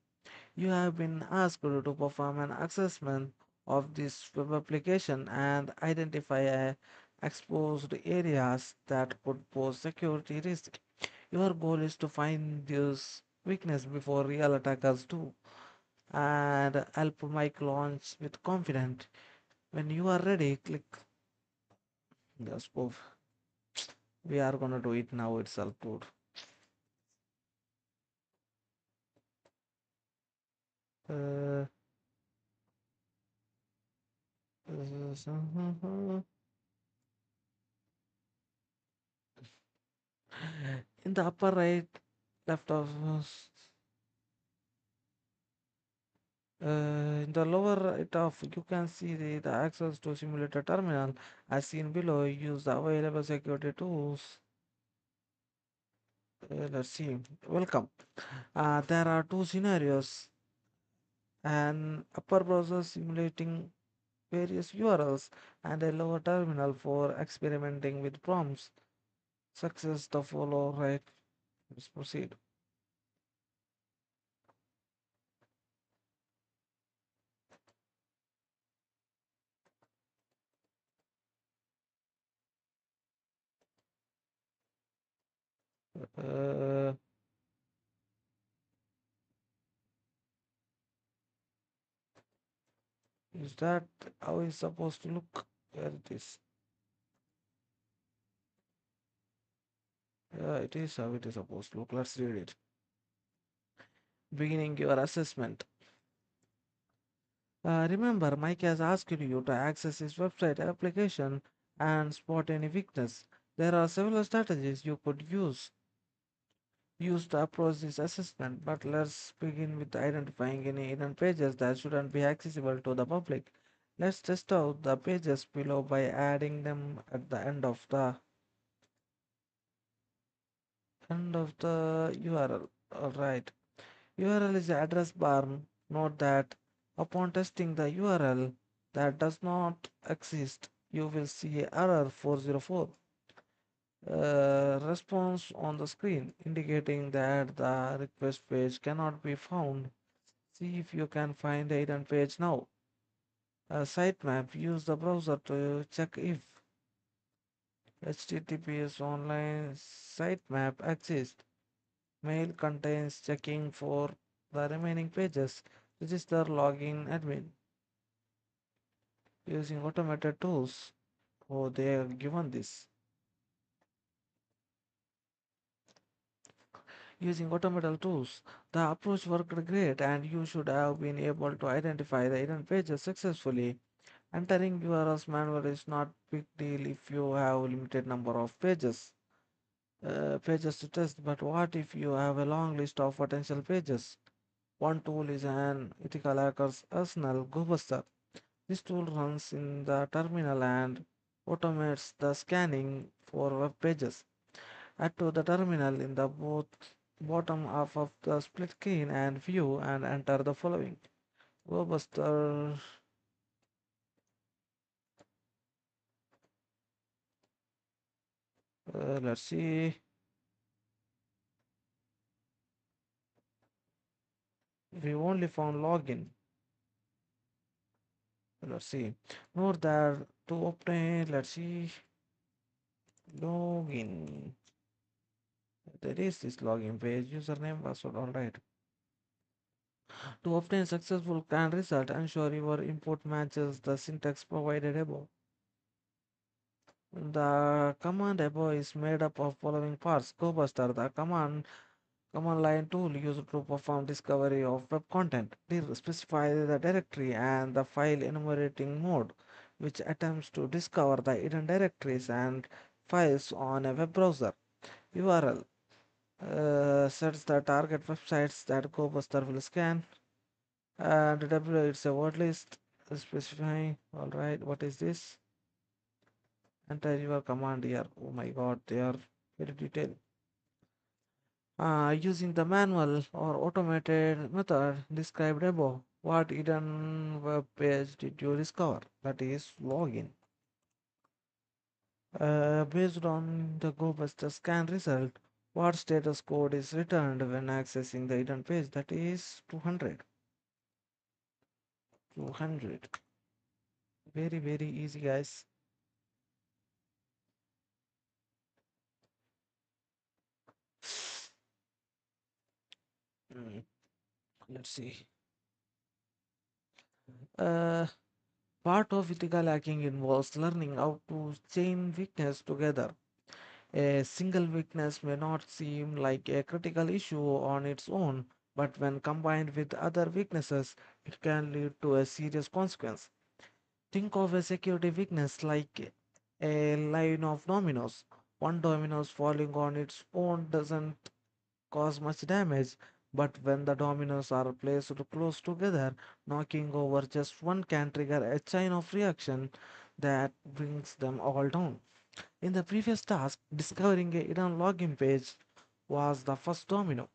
You have been asked to perform an assessment of this web application and identify exposed areas that could pose security risk. Your goal is to find these weaknesses before real attackers do and help Mike launch with confidence. When you are ready, click the spoof. We are gonna do it now itself, dude. Uh, in the upper right left of in the lower right of you can see the access to simulator terminal as seen below. Use the available security tools. Let's see. Welcome. There are two scenarios: an upper browser simulating various URLs and a lower terminal for experimenting with prompts. Success to follow, right? Let's proceed. Uh, is that how it's supposed to look? Where it is? Yeah, it is how it is supposed to look. Let's read it. Beginning your assessment. Remember, Mike has asked you to access his website application and spot any weakness. There are several strategies you could use to approach this assessment, but let's begin with identifying any hidden pages that shouldn't be accessible to the public. Let's test out the pages below by adding them at the end of the URL. Alright. URL is the address bar. Note that upon testing the URL that does not exist, you will see error 404 response on the screen indicating that the request page cannot be found. See if you can find a hidden page now. A sitemap. Use the browser to check if HTTPS online sitemap exists. Mail contains checking for the remaining pages. Register login admin. using automated tools. Oh, they are given this. Using automated tools, the approach worked great, and you should have been able to identify the hidden pages successfully. Entering URLs manually is not big deal if you have limited number of pages to test. But what if you have a long list of potential pages? One tool is an ethical hacker's arsenal, GoBuster. This tool runs in the terminal and automates the scanning for web pages. Add to the terminal in the both bottom half of the split screen and view and enter the following. GoBuster, let's see, we only found login. Let's see. Note that to obtain, let's see, login. There is this login page, username, password, alright. To obtain successful can result, ensure your input matches the syntax provided above. The command above is made up of following parts. GoBuster, the command line tool used to perform discovery of web content. Dir specify the directory and the file enumerating mode, which attempts to discover the hidden directories and files on a web browser. URL sets the target websites that GoBuster will scan. And W, it's a word list specifying. All right, what is this? Enter your command here. Oh my god, they are very detailed. Using the manual or automated method described above, what hidden web page did you discover? That is login. Based on the GoBuster scan result, what status code is returned when accessing the hidden page? That is 200. 200. Very, very easy, guys. Mm, let's see. Uh, Part of ethical hacking involves learning how to chain weakness together. A single weakness may not seem like a critical issue on its own, but when combined with other weaknesses, it can lead to a serious consequence. Think of a security weakness like a line of dominoes. One domino falling on its own doesn't cause much damage, but when the dominoes are placed close together, knocking over just one can trigger a chain of reaction that brings them all down. In the previous task, discovering a hidden login page was the first domino.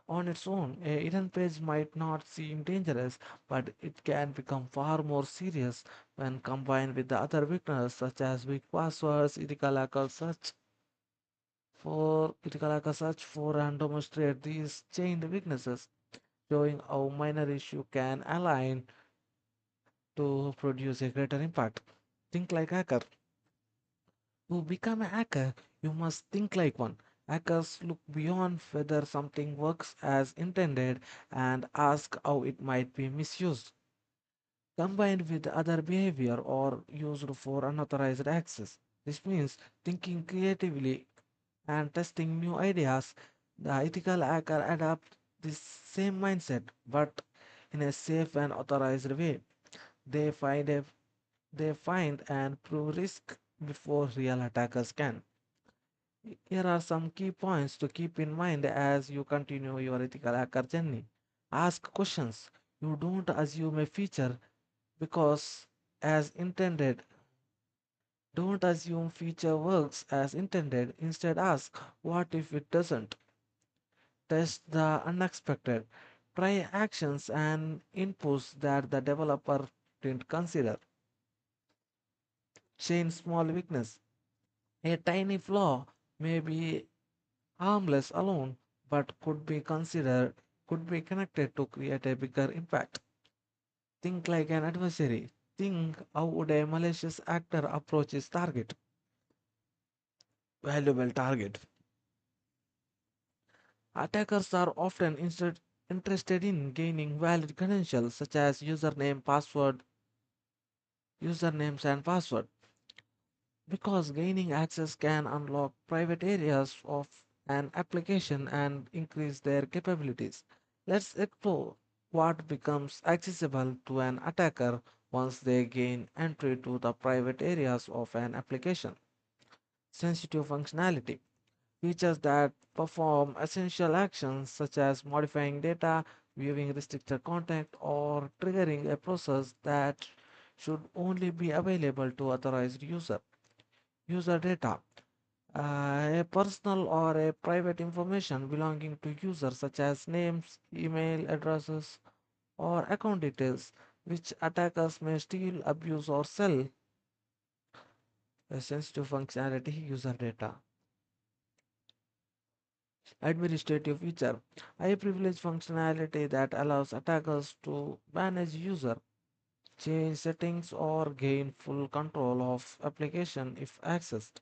On its own, a hidden page might not seem dangerous, but it can become far more serious when combined with the other weaknesses such as weak passwords, ethical hacker search for and demonstrate these chained weaknesses, showing how minor issue can align to produce a greater impact. Think like hacker. To become a hacker, you must think like one. Hackers look beyond whether something works as intended and ask how it might be misused, combined with other behavior or used for unauthorized access. This means thinking creatively and testing new ideas. The ethical hacker adopts this same mindset, but in a safe and authorized way. They find a they find and prove risk before real attackers can. Here are some key points to keep in mind as you continue your ethical hacker journey. Ask questions. You don't assume a feature because as intended. Don't assume feature works as intended. Instead ask, what if it doesn't? Test the unexpected. Try actions and inputs that the developer didn't consider. Change small weakness. A tiny flaw may be harmless alone, but could be connected to create a bigger impact. Think like an adversary. Think how would a malicious actor approach his target? Valuable target. Attackers are often interested in gaining valid credentials such as username, password, usernames and password, because gaining access can unlock private areas of an application and increase their capabilities. Let's explore what becomes accessible to an attacker once they gain entry to the private areas of an application. Sensitive functionality. Features that perform essential actions such as modifying data, viewing restricted content, or triggering a process that should only be available to authorized user. User data. A personal or a private information belonging to users such as names, email addresses, or account details, which attackers may steal, abuse, or sell. A sensitive functionality, user data. Administrative feature. High privilege functionality that allows attackers to manage user, change settings, or gain full control of application if accessed.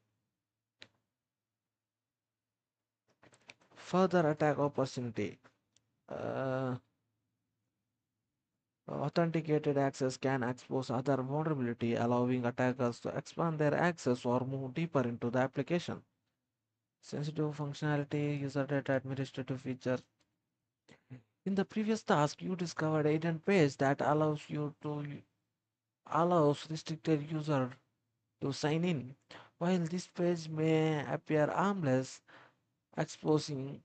Further attack opportunity. Uh, Authenticated access can expose other vulnerability, allowing attackers to expand their access or move deeper into the application. Sensitive functionality, user data administrative feature. In the previous task, you discovered a hidden page that allows restricted user to sign in. While this page may appear harmless, exposing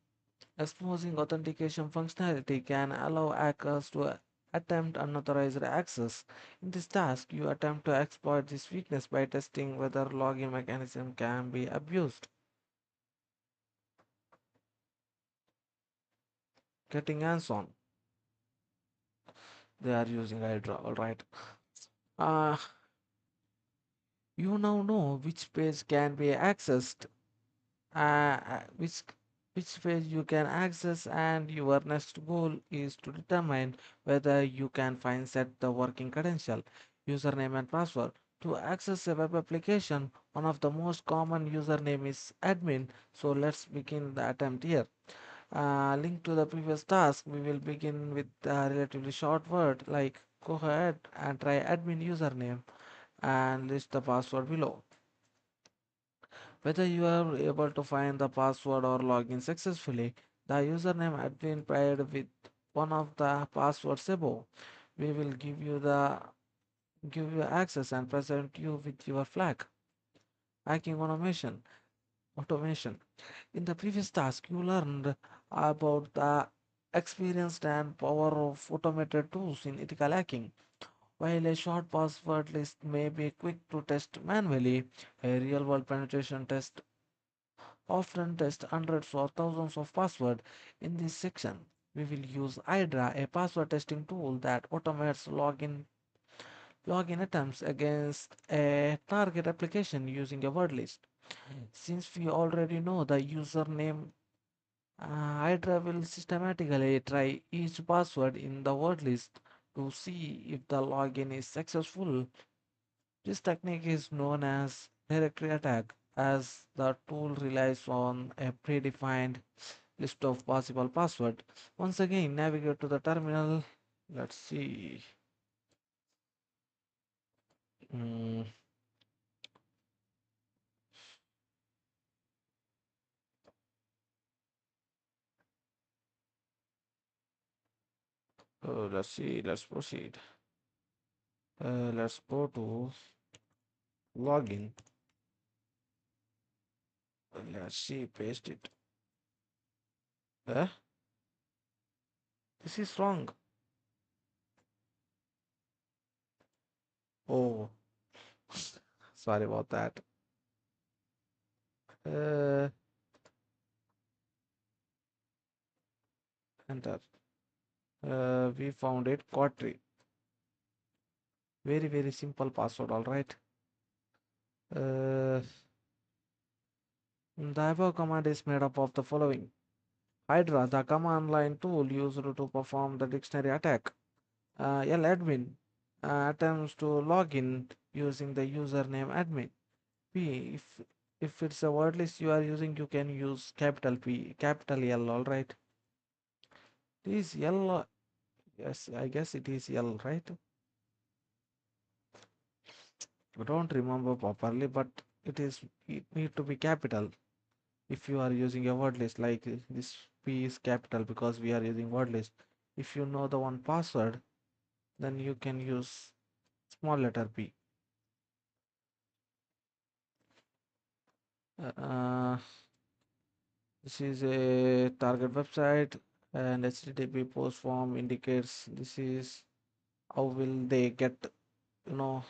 exposing authentication functionality can allow hackers to attempt unauthorized access. In this task, you attempt to exploit this weakness by testing whether login mechanism can be abused. Getting hands-on, they are using Hydra, alright. Uh, you now know which page can be accessed, uh, uh, which which page you can access, and your next goal is to determine whether you can find set the working credential, username and password. To access a web application, one of the most common username is admin. So let's begin the attempt here. Link to the previous task, we will begin with a relatively short word like go ahead and try admin username and list the password below. Whether you are able to find the password or login successfully, the username has been paired with one of the passwords above. We will give you access and present you with your flag. Hacking automation. In the previous task, you learned about the experienced and power of automated tools in ethical hacking. While a short password list may be quick to test manually, a real-world penetration test often test hundreds or thousands of passwords. In this section, we will use Hydra, a password testing tool that automates login attempts against a target application using a word list. Since we already know the username, Hydra will systematically try each password in the word list to see if the login is successful. This technique is known as directory attack, as the tool relies on a predefined list of possible password. Once again, navigate to the terminal. Let's see. Mm, let's see. Let's proceed. Let's go to login. Let's see. Paste it. Eh? This is wrong. Oh, sorry about that. Uh, enter. We found it. Quadri. Very, very simple password. All right. Uh, the above command is made up of the following. Hydra, the command line tool used to perform the dictionary attack. Admin attempts to log in using the username admin. P, if it's a word list you are using, you can use capital P, capital L, all right? It is L, yes, I guess it is L, right? I don't remember properly, but it need to be capital if you are using a word list like this P is capital because we are using word list. If you know the one password, then you can use small letter P. Uh, this is a target website and HTTP post form indicates this is how will they get, you know,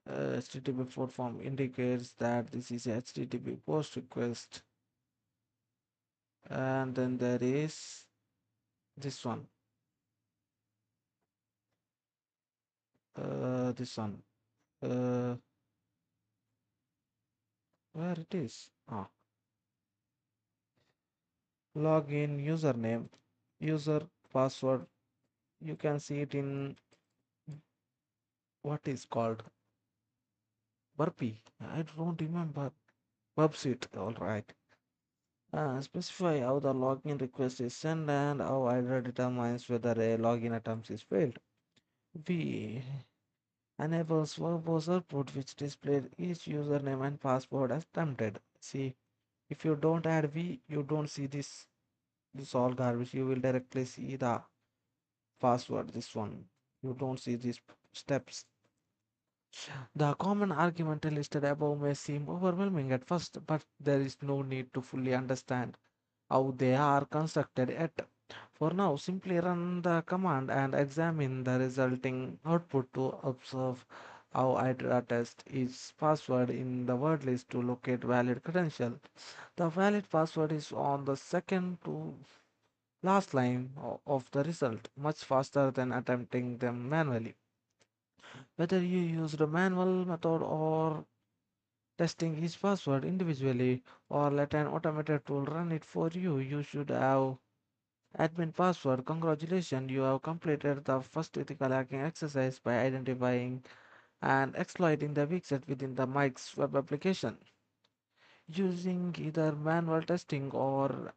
HTTP post form indicates that this is a HTTP post request. And then there is this one, this one, uh, where it is? Ah, login username, user password. You can see it in what is called Burpee. I don't remember. Pubsuite. All right. Specify how the login request is sent and how either determines whether a login attempt is failed. V enables verbose output which displays each username and password as attempted. See, if you don't add V, you don't see this all garbage. You will directly see the password. This one. You don't see these steps. The common argument listed above may seem overwhelming at first, but there is no need to fully understand how they are constructed yet. For now, simply run the command and examine the resulting output to observe how Hydra test each password in the word list to locate valid credential. The valid password is on the second to last line of the result, much faster than attempting them manually. Whether you use the manual method or testing each password individually or let an automated tool run it for you, you should have admin password. Congratulations, you have completed the first ethical hacking exercise by identifying and exploiting the weak set within the Mike's web application. Using either manual testing or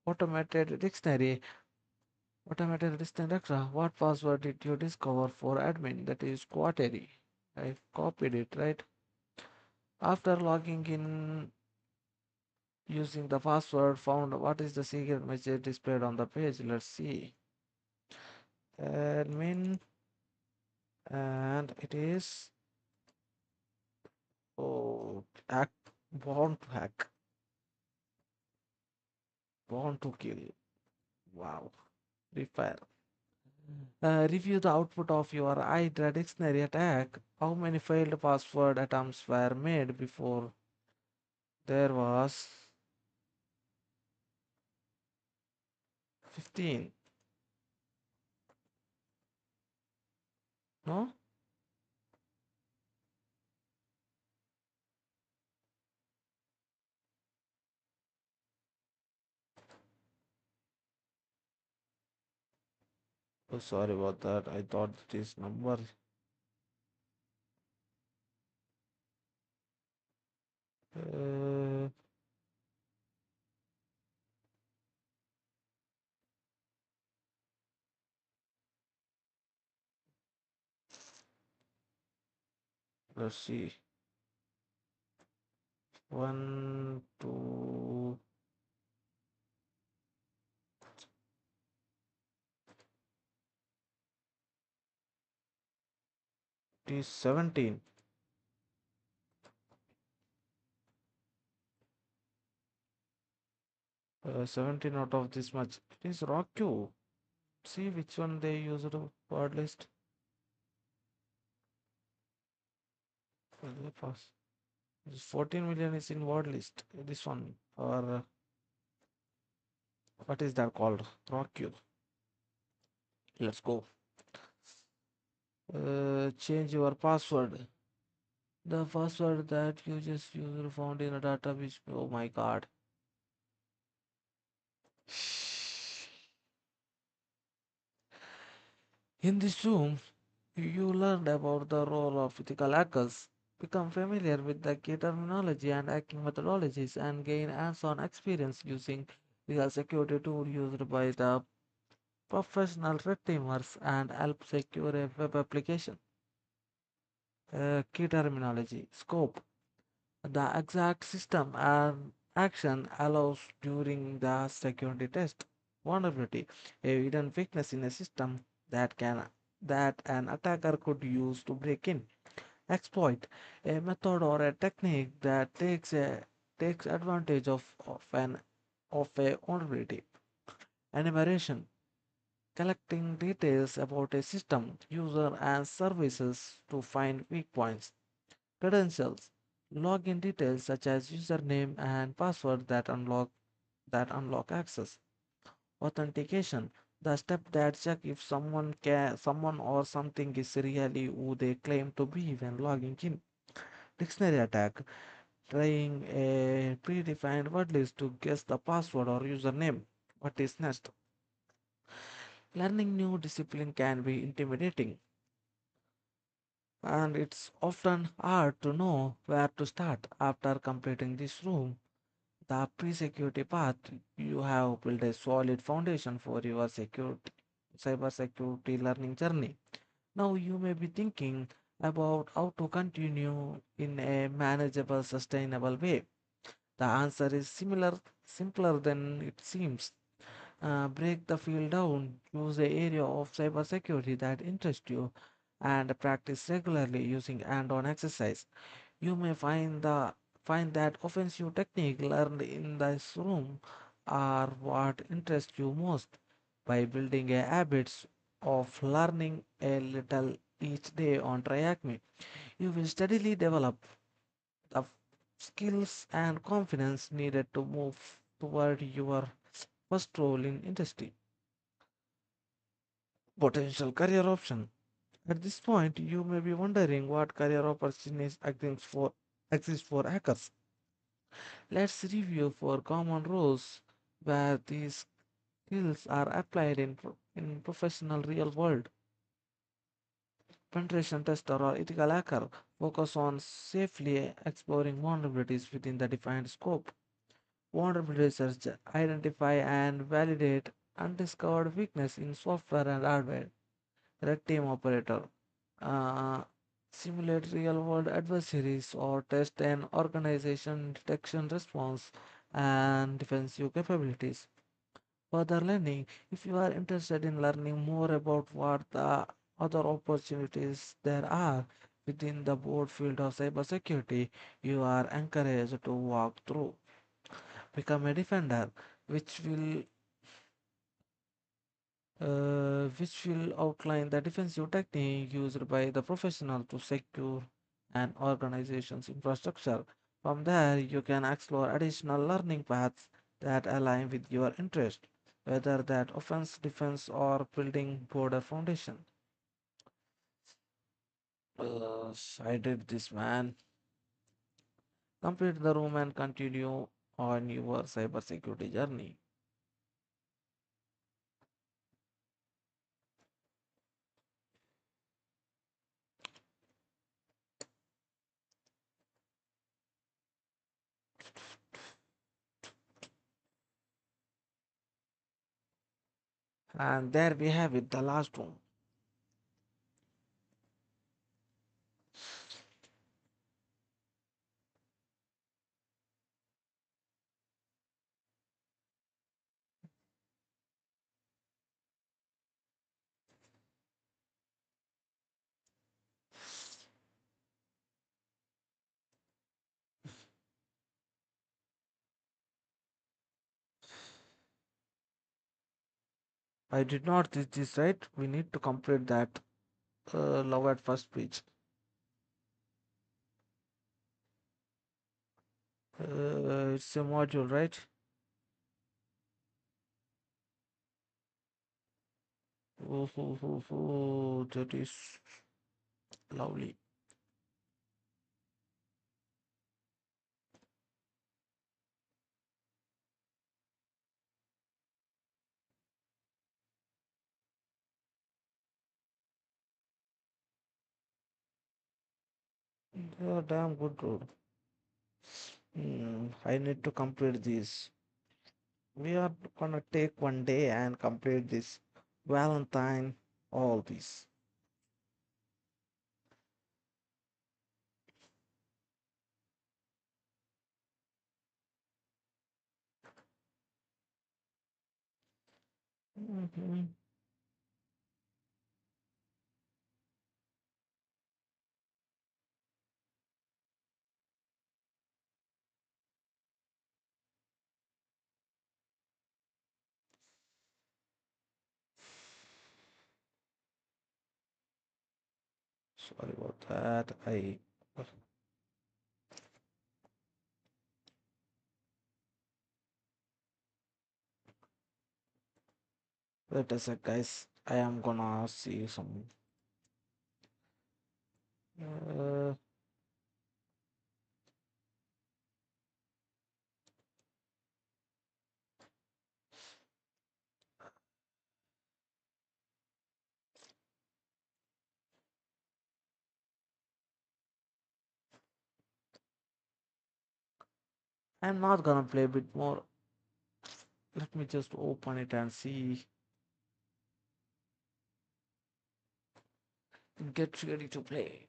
automated dictionary, automated dictionary extra, what password did you discover for admin? That is quaternary. I copied it, right? After logging in using the password found, what is the secret message displayed on the page? Let's see. Admin, and it is hack, born to hack, born to kill. Wow. Repair. Review the output of your Hydra dictionary attack. How many failed password attempts were made before there was 15? No? Oh, sorry about that. I thought this number. Uh, let's see. 1, 2, it is 17. 17 out of this much. It is rock you. See which one they used the word list. Pass. 14 million is in word list. This one or what is that called? Rock you. Let's go. Change your password. The password that you just used found in a database. Oh my god. In this room, you learned about the role of ethical hackers, become familiar with the key terminology and hacking methodologies, and gain hands-on experience using real security tool used by the professional red teamers and help secure a web application. Key terminology, scope, the exact system and action allows during the security test. Vulnerability, a hidden weakness in a system that an attacker could use to break in. Exploit, a method or a technique that takes advantage of a vulnerability. Enumeration, collecting details about a system, user and services to find weak points. Credentials, login details such as username and password that unlock access. Authentication, the step that check if someone or something is really who they claim to be when logging in. Dictionary attack, trying a predefined word list to guess the password or username. What is next? Learning new discipline can be intimidating, and it's often hard to know where to start. After completing this room, the pre-security path, you have built a solid foundation for your cybersecurity learning journey. Now you may be thinking about how to continue in a manageable, sustainable way. The answer is simpler than it seems. Break the field down, choose the area of cybersecurity that interests you, and practice regularly using hand-on exercise. You may find that offensive technique learned in this room are what interests you most. By building a habits of learning a little each day on TryHackMe, you will steadily develop the skills and confidence needed to move toward your first role in industry. Potential career option. At this point, you may be wondering what career opportunities exist for hackers. Let's review four common roles where these skills are applied in professional real world. Penetration tester or ethical hacker focus on safely exploring vulnerabilities within the defined scope. Vulnerability research identify and validate undiscovered weakness in software and hardware. Red team operator uh, simulate real world adversaries or test an organization detection response and defensive capabilities. Further learning, if you are interested in learning more about what the other opportunities there are within the broad field of cybersecurity, you are encouraged to walk through. Become a defender, which will which will outline the defensive technique used by the professional to secure an organization's infrastructure. From there, you can explore additional learning paths that align with your interest, whether that offense, defense, or building broader foundation. I did this, man. Complete the room and continue on your cybersecurity journey. And there we have it, the last room. I did not teach this right. We need to complete that love at first speech. It's a module, right? Oh, oh, oh, oh, that is lovely. Yeah, damn good, dude. I need to complete this. We are gonna take one day and complete this Valentine, all this. Mhm. Sorry about that. Wait a sec, guys. I am gonna see some. Uh, I'm not gonna play a bit more. Let me just open it and see. Get ready to play.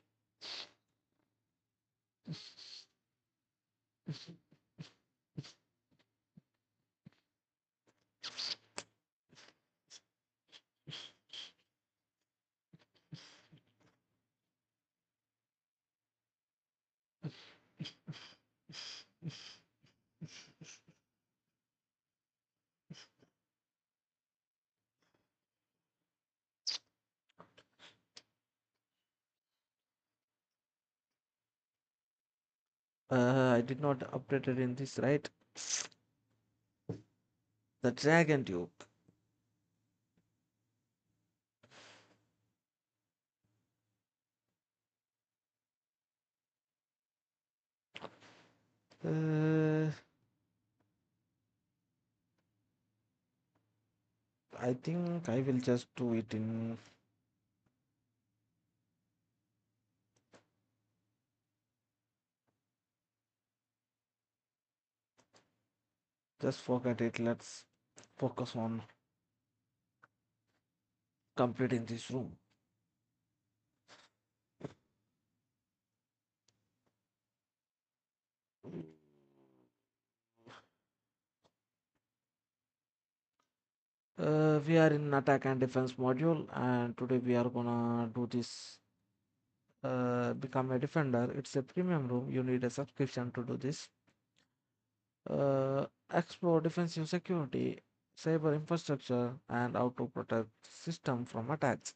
I did not update it in this, right? The Dragon Duke. Uh, I think I will just do it in. Just forget it. Let's focus on completing this room. We are in attack and defense module, and today we are gonna do this. Become a defender. It's a premium room. You need a subscription to do this. Explore defensive security, cyber infrastructure, and how to protect system from attacks.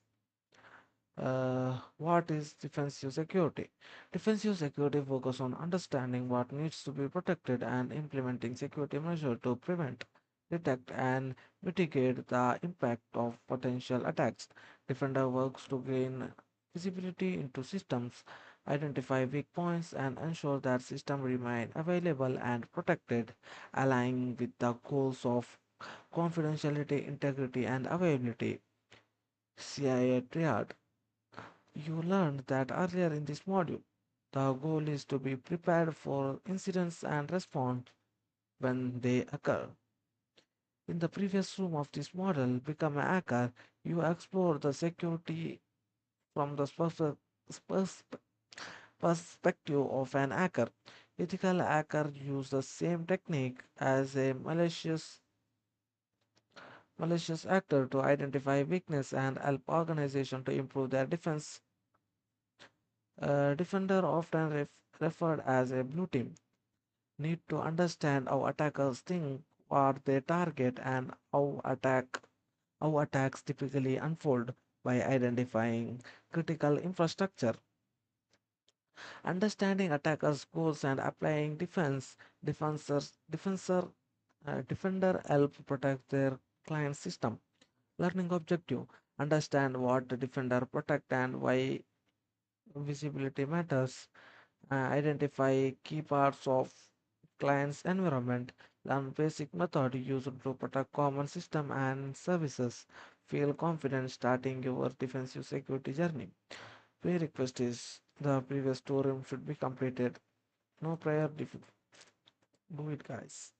What is defensive security? Defensive security focus on understanding what needs to be protected and implementing security measures to prevent, detect, and mitigate the impact of potential attacks. Defender works to gain visibility into systems, identify weak points, and ensure that systems remain available and protected, aligning with the goals of confidentiality, integrity, and availability. CIA triad. You learned that earlier in this module. The goal is to be prepared for incidents and respond when they occur. In the previous room of this model, Become a Hacker, you explore the security from the pers- perspective of an hacker. Ethical hacker use the same technique as a malicious actor to identify weakness and help organization to improve their defense. Defender often referred as a blue team need to understand how attackers think, what they target, and how attacks typically unfold by identifying critical infrastructure, understanding attackers' goals, and applying defender help protect their client system. Learning objective: understand what the defender protect and why visibility matters. Identify key parts of client's environment, learn basic method used to protect common system and services, feel confident starting your defensive security journey. Prerequisite is the previous two should be completed. No prior do it, guys.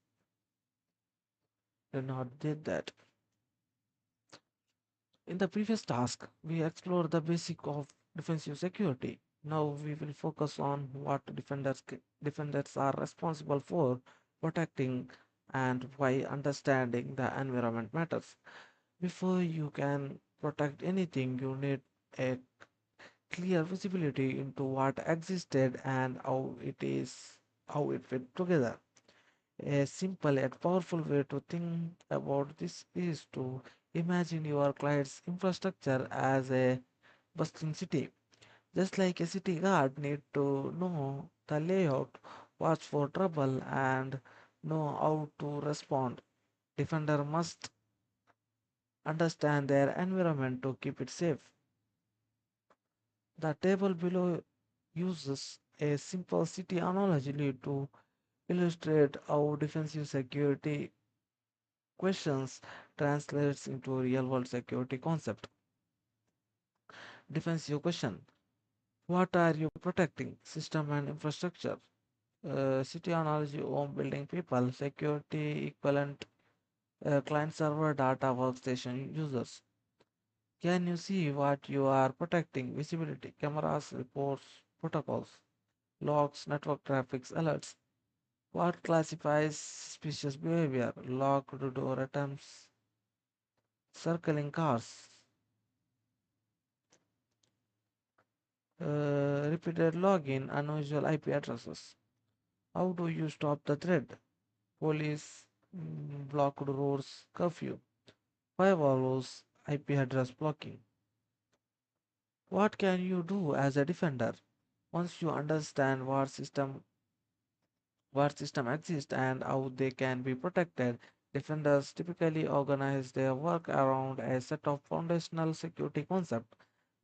Did not did that. In the previous task, we explored the basic of defensive security. Now we will focus on what defenders are responsible for protecting and why understanding the environment matters. Before you can protect anything, you need a clear visibility into what existed and how it fit together. A simple yet powerful way to think about this is to imagine your client's infrastructure as a bustling city. Just like a city guard need to know the layout, watch for trouble, and know how to respond. Defender must understand their environment to keep it safe. The table below uses a simple city analogy to illustrate how defensive security questions translates into a real-world security concept. Defensive question: what are you protecting? System and infrastructure. City analogy: home building people. Security equivalent: client server data workstation users. Can you see what you are protecting? Visibility, cameras, reports, protocols, logs, network traffic, alerts. What classifies suspicious behavior? Locked door attempts, circling cars, repeated login, unusual IP addresses. How do you stop the threat? Police, blocked roads, curfew, firewalls, IP address blocking. What can you do as a defender? Once you understand what system exists and how they can be protected, defenders typically organize their work around a set of foundational security concepts.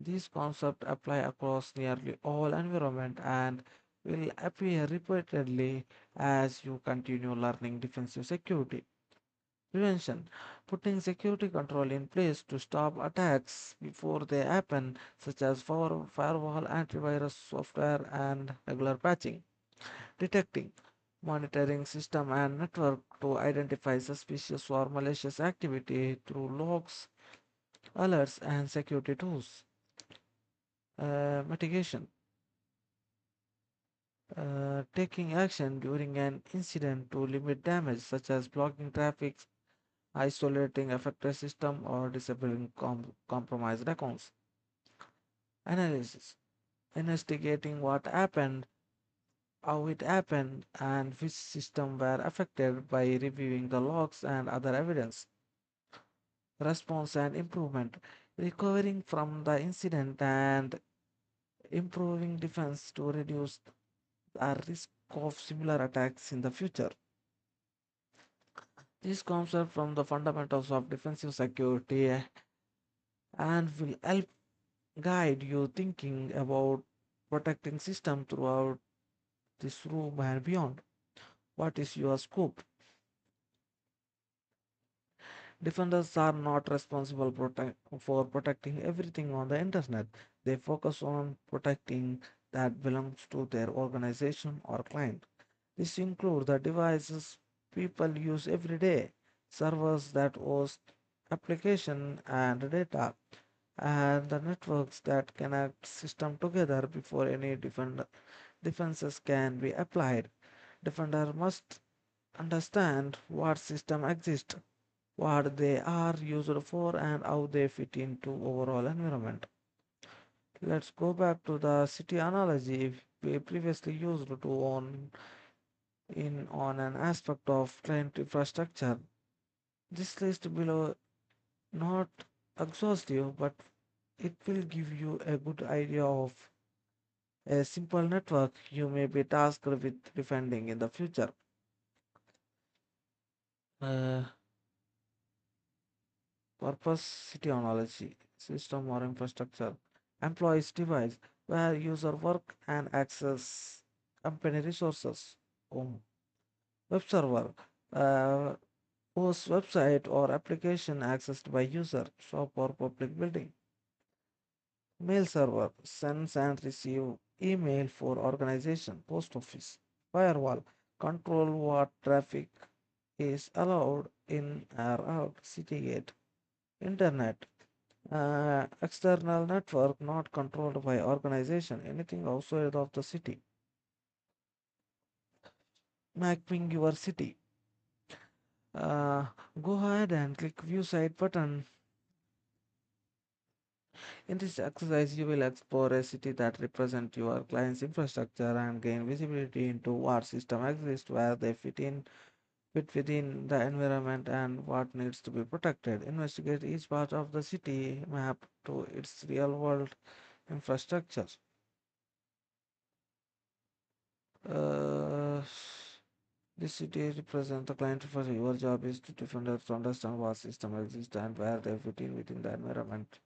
These concepts apply across nearly all environments and will appear repeatedly as you continue learning defensive security. Prevention: putting security control in place to stop attacks before they happen, such as firewall, antivirus software, and regular patching. Detecting: monitoring system and network to identify suspicious or malicious activity through logs, alerts, and security tools. Mitigation: taking action during an incident to limit damage, such as blocking traffic, isolating affected system, or disabling compromised accounts. Analysis: investigating what happened, how it happened, and which system were affected by reviewing the logs and other evidence. Response and improvement: recovering from the incident and improving defense to reduce the risk of similar attacks in the future. This comes up from the fundamentals of defensive security and will help guide you thinking about protecting system throughout this room and beyond. What is your scope? Defenders are not responsible for protecting everything on the internet. They focus on protecting that belongs to their organization or client. This includes the devices people use every day, servers that host application and data, and the networks that connect system together before any defenses can be applied. Defender must understand what system exists, what they are used for, and how they fit into overall environment. Let's go back to the city analogy we previously used to own in on an aspect of client infrastructure. This list below not exhaustive, but it will give you a good idea of a simple network you may be tasked with defending in the future. Uh, Purpose city analogy, system or infrastructure, employees device, where user work and access company resources. Home. Web server, uh, host website or application accessed by user, shop or public building. Mail server, sends and receive email for organization, post office. Firewall, control what traffic is allowed in or out, city gate. Internet, external network not controlled by organization, anything outside of the city. Mapping your city. Uh, Go ahead and click view site button In this exercise, you will explore a city that represents your client's infrastructure and gain visibility into what systems exist, where they fit within the environment, and what needs to be protected. Investigate each part of the city map to its real-world infrastructure. Uh, this city represents the client for your job is to defend to understand what system exists and where they fit in within the environment.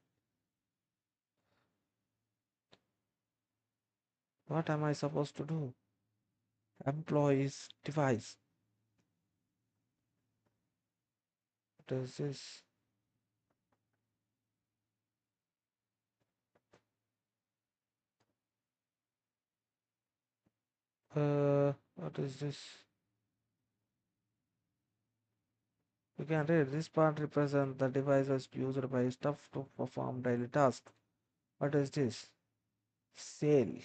What am I supposed to do? Employees device. What is this? What is this? You can read this part represents the devices used by staff to perform daily tasks. What is this? Sale.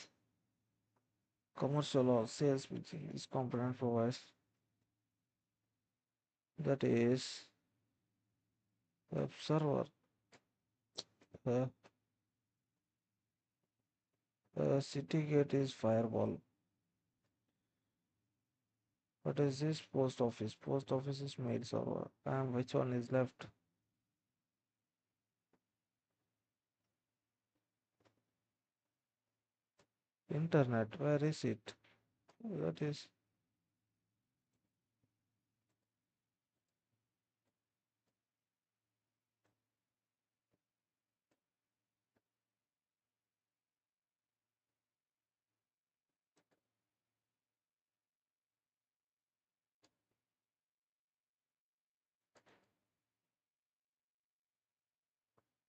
Commercial or sales which is component provides. That is web server. Uh, city gate is firewall. What is this? Post office. Post office is mail server. And which one is left? Internet. Where is it? That is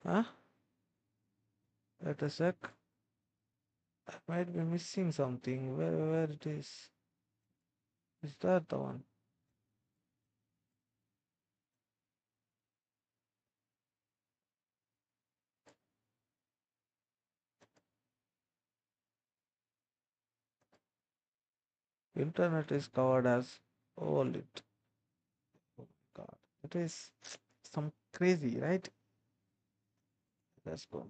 huh? Let a sec. I might be missing something. Where it is? Is that the one? Internet is covered as all it. Oh my God. It is some crazy, right? Let's go.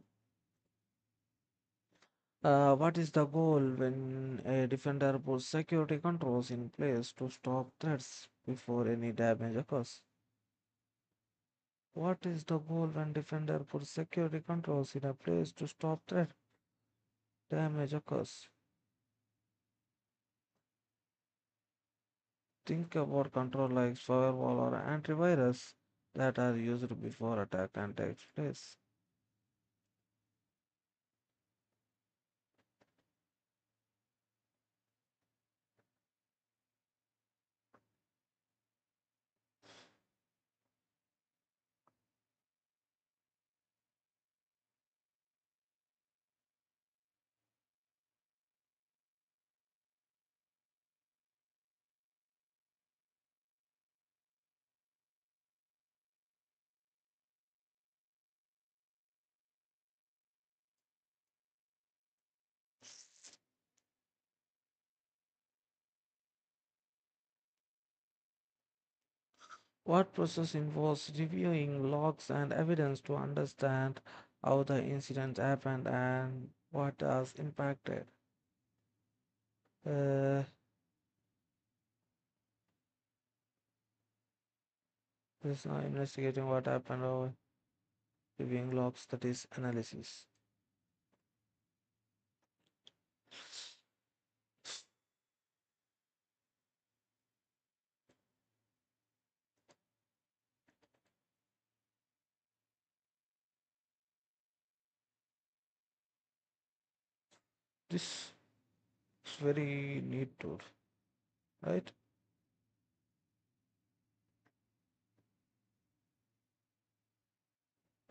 What is the goal when a defender puts security controls in place to stop threats before any damage occurs? What is the goal when defender puts security controls in a place to stop threat damage occurs? Think about control like firewall or antivirus that are used before attack can take place. What process involves reviewing logs and evidence to understand how the incident happened and what has impacted. Uh, this is now investigating what happened or reviewing logs, that is analysis. This is very neat tool, right?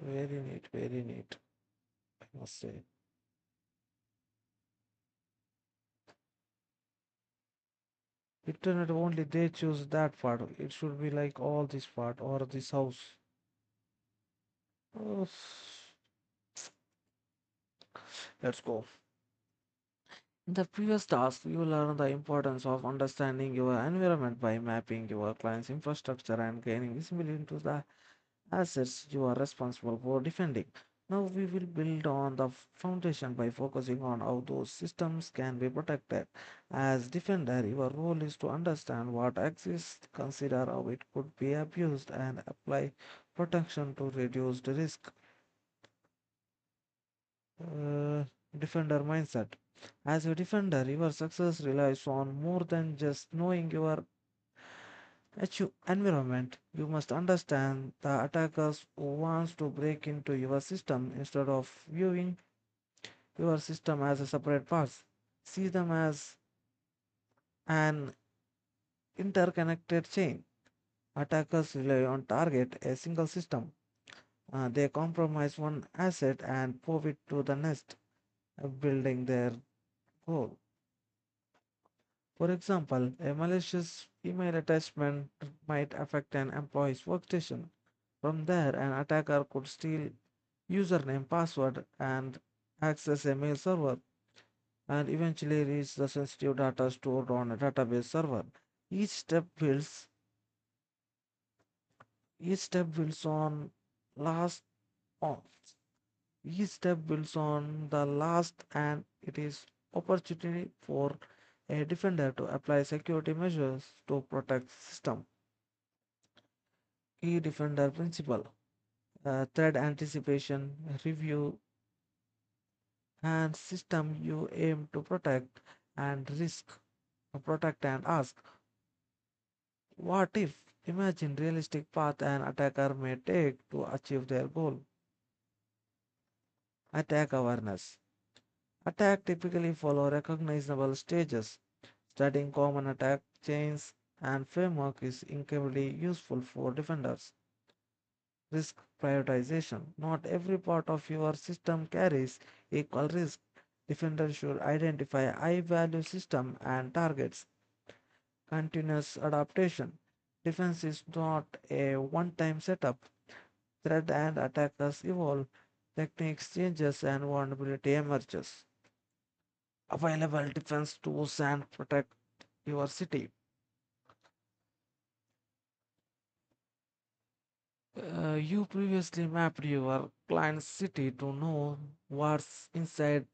Very neat, I must say. Internet only they choose that part. It should be like all this part or this house. Oh, let's go. In the previous task, you learned the importance of understanding your environment by mapping your client's infrastructure and gaining visibility into the assets you are responsible for defending. Now we will build on the foundation by focusing on how those systems can be protected. As defender, your role is to understand what exists, consider how it could be abused, and apply protection to reduce the risk. Uh, Defender mindset. As a defender, your success relies on more than just knowing your environment. You must understand the attackers who wants to break into your system instead of viewing your system as a separate parts. See them as an interconnected chain. Attackers rely on target a single system. They compromise one asset and move it to the next, building their goal. For example, a malicious email attachment might affect an employee's workstation. From there, an attacker could steal username, password, and access a mail server, and eventually reach the sensitive data stored on a database server. Each step builds each step builds on last on each step builds on the last, and it is opportunity for a defender to apply security measures to protect system. Key defender principle: threat anticipation, review and system you aim to protect, and risk protect and ask what if. Imagine realistic path an attacker may take to achieve their goal. Attack awareness. Attack typically follow recognizable stages. Studying common attack chains and framework is incredibly useful for defenders. Risk prioritization. Not every part of your system carries equal risk. Defenders should identify high value system and targets. Continuous adaptation. Defense is not a one time setup. Threat and attackers evolve, techniques changes and vulnerability emerges. Available defense tools and protect your city. You previously mapped your client's city to know what's inside,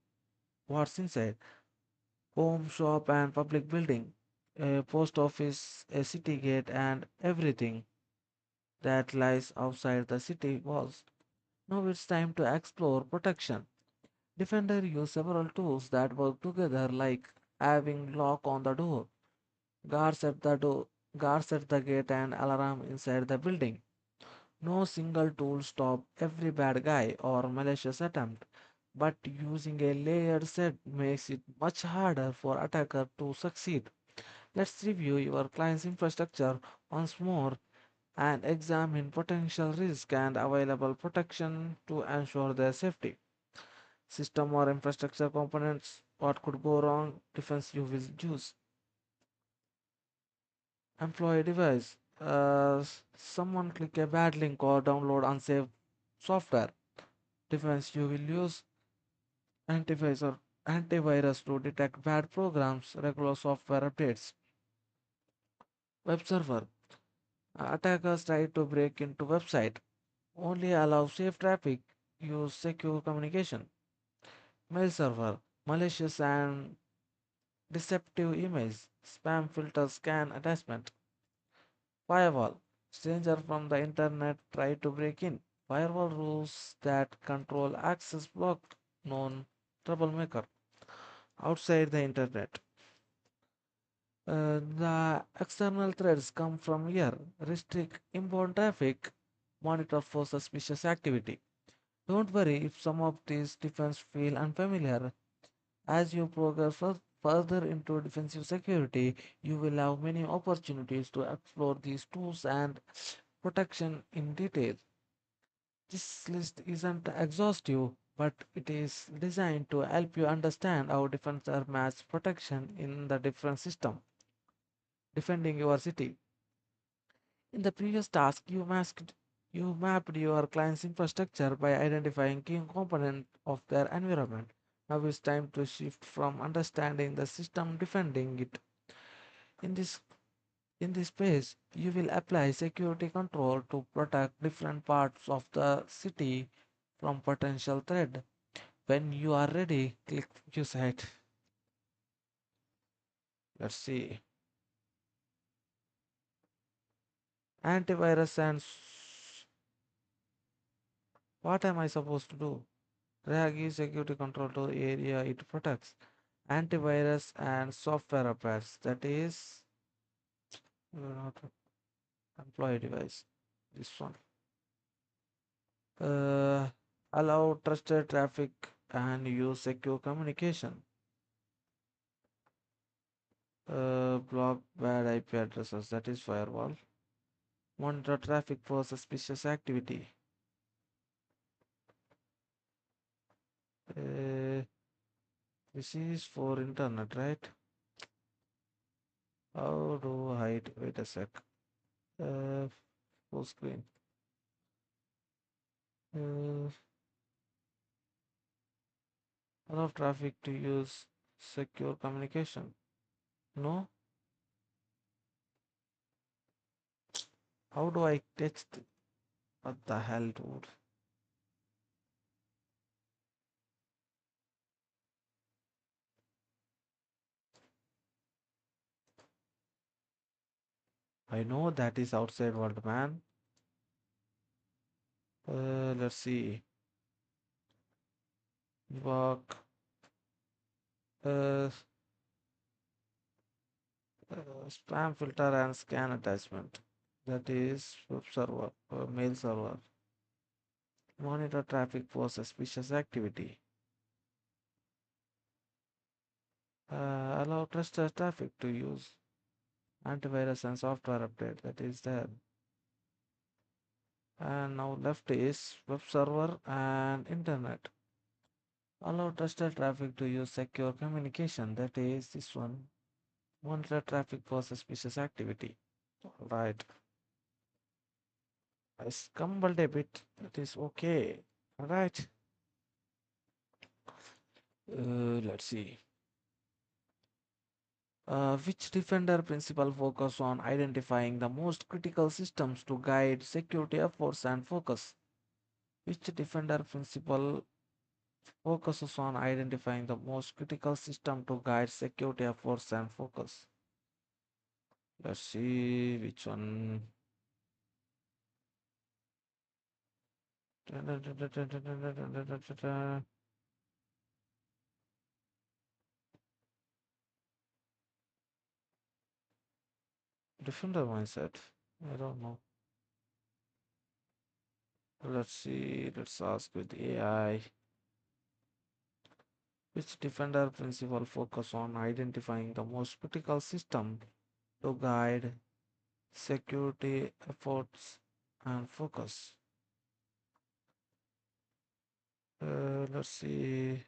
what's inside. Home, shop, and public building, a post office, a city gate, and everything that lies outside the city walls. Now it's time to explore protection. Defender use several tools that work together, like having lock on the door, guards at the door, guards at the gate, and alarm inside the building. No single tool stop every bad guy or malicious attempt, but using a layered set makes it much harder for attacker to succeed. Let's review your client's infrastructure once more and examine potential risk and available protection to ensure their safety. System or infrastructure components, what could go wrong, defense you will use. Employee device, someone click a bad link or download unsafe software. Defense you will use antivirus or antivirus to detect bad programs, regular software updates. Web server, attackers try to break into website, only allow safe traffic, use secure communication. Mail server, malicious and deceptive emails, spam filter scan attachment. Firewall, stranger from the internet try to break in. Firewall rules that control access blocked, known troublemaker. Outside the internet, the external threats come from here. Restrict inbound traffic, monitor for suspicious activity. Don't worry if some of these defense feel unfamiliar. As you progress further into defensive security, you will have many opportunities to explore these tools and protection in detail. This list isn't exhaustive, but it is designed to help you understand how defenders match protection in the different system. Defending your city. In the previous task, you mapped your client's infrastructure by identifying key components of their environment. Now it's time to shift from understanding the system defending it. In this in this phase, you will apply security control to protect different parts of the city from potential threat. When you are ready, click use it. Let's see. Antivirus and what am I supposed to do? RAG is security control to area it protects. Antivirus and software updates. That is not employee device. This one. Uh, Allow trusted traffic and use secure communication. Block bad IP addresses. That is firewall. Monitor traffic for suspicious activity. Uh, this is for internet, right? How do I hide? Wait a sec. Uh, Full screen. Uh, Allow traffic to use secure communication. No? How do I text? What the hell, dude? I know that is outside world, man. Let's see. Work. Uh, Spam filter and scan attachment. That is web server, mail server. Monitor traffic for suspicious activity. Allow trusted traffic to use antivirus and software update. That is there. And now left is web server and internet. Allow trusted traffic to use secure communication. That is this one. Monitor traffic for suspicious activity. Right. I scumbled a bit. That is okay. Alright. Let's see. Which defender principle focus on identifying the most critical systems to guide security efforts and focus? Which defender principle focuses on identifying the most critical system to guide security efforts and focus? Let's see which one. Defender mindset. I don't know. Let's see. Let's ask with AI. Which defender principle focus on identifying the most critical system to guide security efforts and focus? Let's see.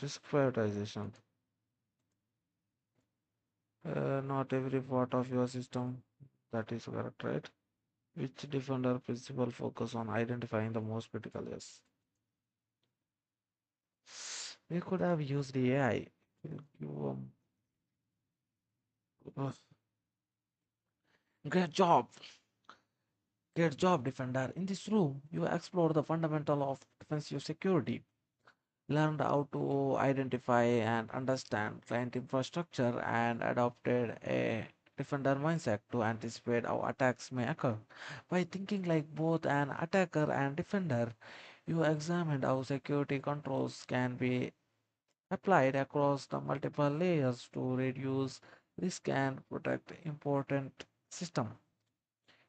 Risk prioritization. Not every part of your system. That is correct, right? Which defender principle focus on identifying the most critical? Yes. We could have used the AI. You, great job. Great job, defender. In this room, you explore the fundamental of defensive security, learned how to identify and understand client infrastructure, and adopted a defender mindset to anticipate how attacks may occur. By thinking like both an attacker and defender, you examined how security controls can be applied across the multiple layers to reduce risk and protect important systems.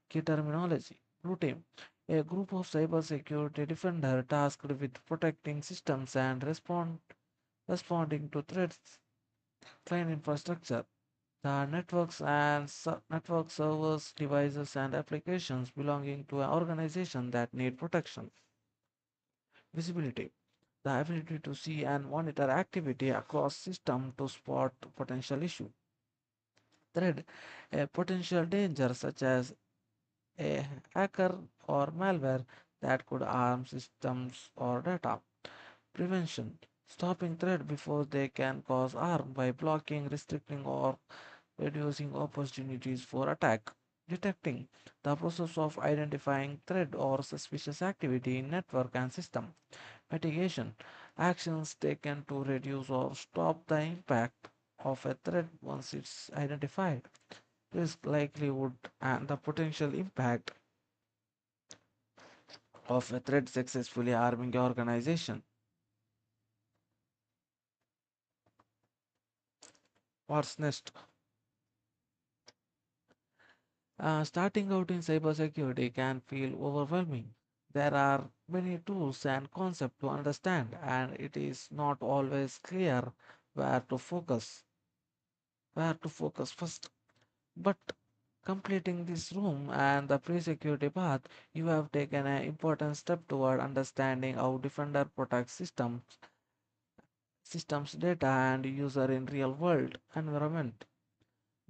Key terminology. Blue team. A group of cybersecurity defender tasked with protecting systems and responding to threats. Client infrastructure. The networks and network servers, devices, and applications belonging to an organization that need protection. Visibility. The ability to see and monitor activity across system to spot potential issue. Threat. A potential danger such as a hacker or malware that could harm systems or data. Prevention. Stopping threat before they can cause harm by blocking, restricting, or reducing opportunities for attack. detecting, the process of identifying threat or suspicious activity in network and system. Mitigation, actions taken to reduce or stop the impact of a threat once it's identified. Risk, likelihood, and the potential impact of a threat successfully harming your organization. What's next? Starting out in cybersecurity can feel overwhelming. There are many tools and concepts to understand, and it is not always clear where to focus. Where to focus first. But completing this room and the pre-security path, you have taken an important step toward understanding how Defender protects systems data and user in real world environment.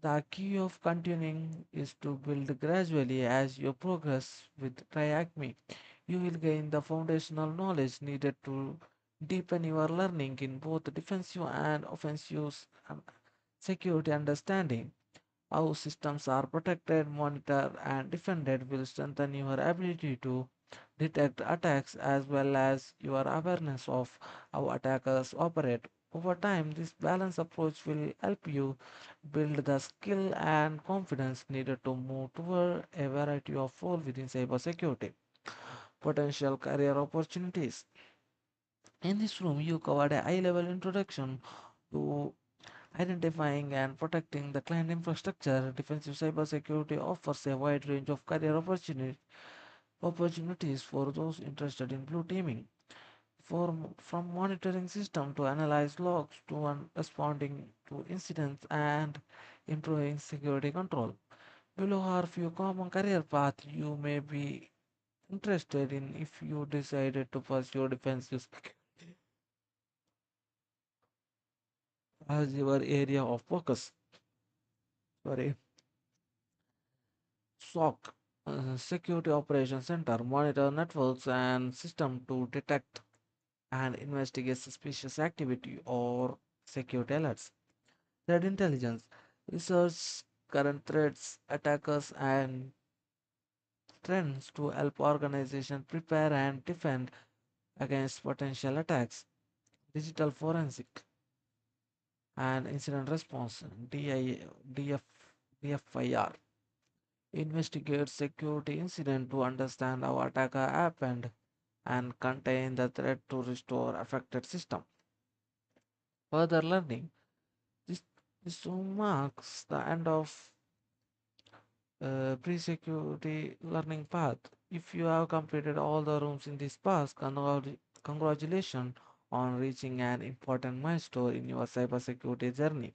The key of continuing is to build gradually as you progress with TryHackMe. You will gain the foundational knowledge needed to deepen your learning in both defensive and offensive security understanding. How systems are protected, monitored, and defended will strengthen your ability to detect attacks as well as your awareness of how attackers operate. Over time, this balanced approach will help you build the skill and confidence needed to move toward a variety of roles within cybersecurity. Potential career opportunities. In this room, you covered a high level introduction to identifying and protecting the client infrastructure. Defensive cybersecurity offers a wide range of career opportunities for those interested in blue teaming. From monitoring system to analyze logs to responding to incidents and improving security control. Below are few common career paths you may be interested in if you decided to pursue defensive as your area of focus. Sorry. SOC, Security Operations Center, monitor networks and system to detect and investigate suspicious activity or security alerts. Threat intelligence, research current threats, attackers, and trends to help organizations prepare and defend against potential attacks. Digital forensic and incident response, DF, DFIR, investigate security incident to understand how attacker happened and contain the threat to restore affected system. Further learning. This, this marks the end of pre-security learning path. If you have completed all the rooms in this path, congratulations on reaching an important milestone in your cybersecurity journey.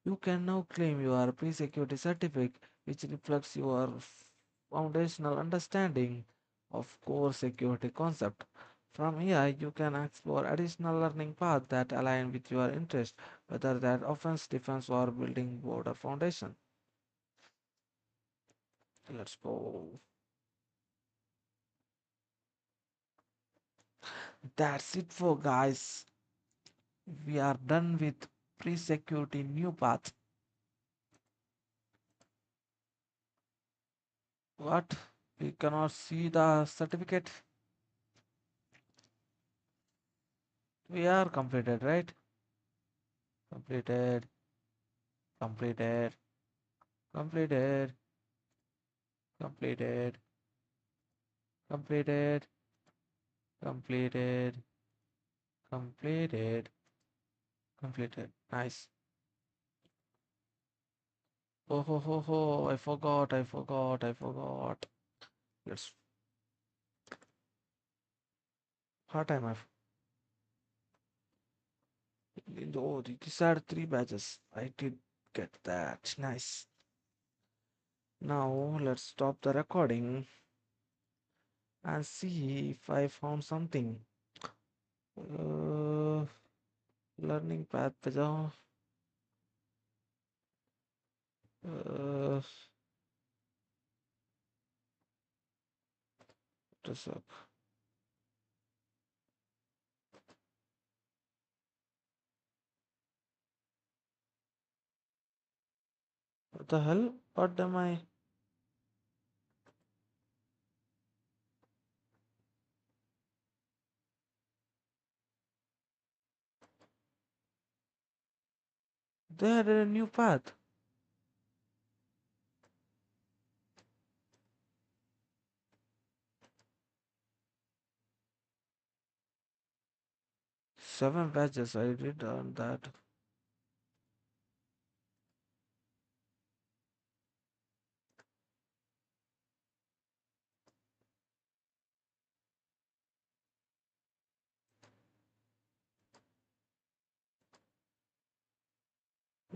You can now claim your pre-security certificate, which reflects your foundational understanding of core security concept. From here, you can explore additional learning paths that align with your interest, whether that offense, defense, or building broader foundation. Let's go. That's it for guys. We are done with pre-security new path. What? We cannot see the certificate. We are completed, right? Completed, completed, completed, completed, completed, completed, completed, completed. Nice. Oh ho ho ho! I forgot. I forgot. I forgot. Let's. What time I've. Oh, these are three badges. I did get that. Nice. Now let's stop the recording and see if I found something. Uh, Learning path पे जाओ. Uh, just what the hell? What am I? They added a new path. 7 patches. I did on that.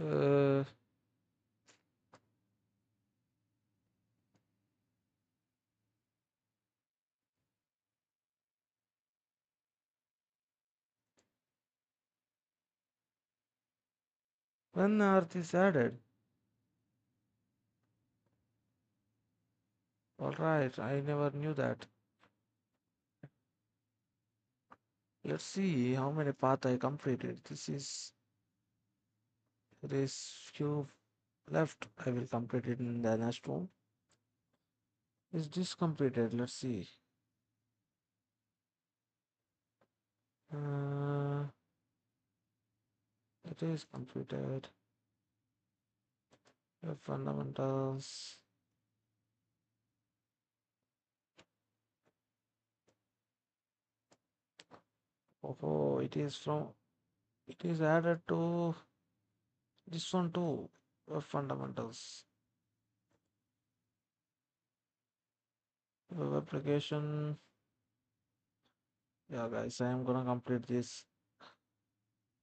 Uh, when Earth is added. Alright, I never knew that. Let's see how many paths I completed. There is few left. I will complete it in the next one. Is this completed? Let's see. Uh, it is completed. Fundamentals. Oh, it is added to this one too. Fundamentals. Web application. Yeah, guys, I am gonna complete this.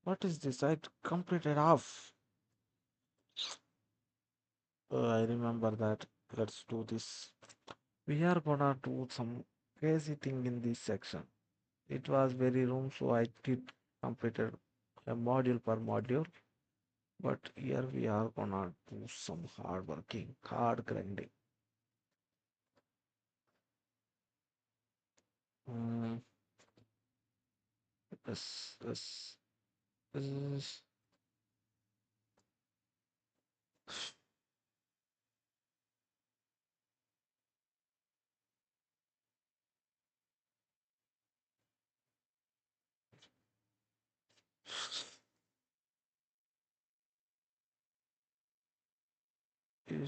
What is this? I completed half. I remember that. Let's do this. We are gonna do some crazy thing in this section. It was very room, so I did completed a module per module. But here we are gonna do some hard working, hard grinding. Mm, this is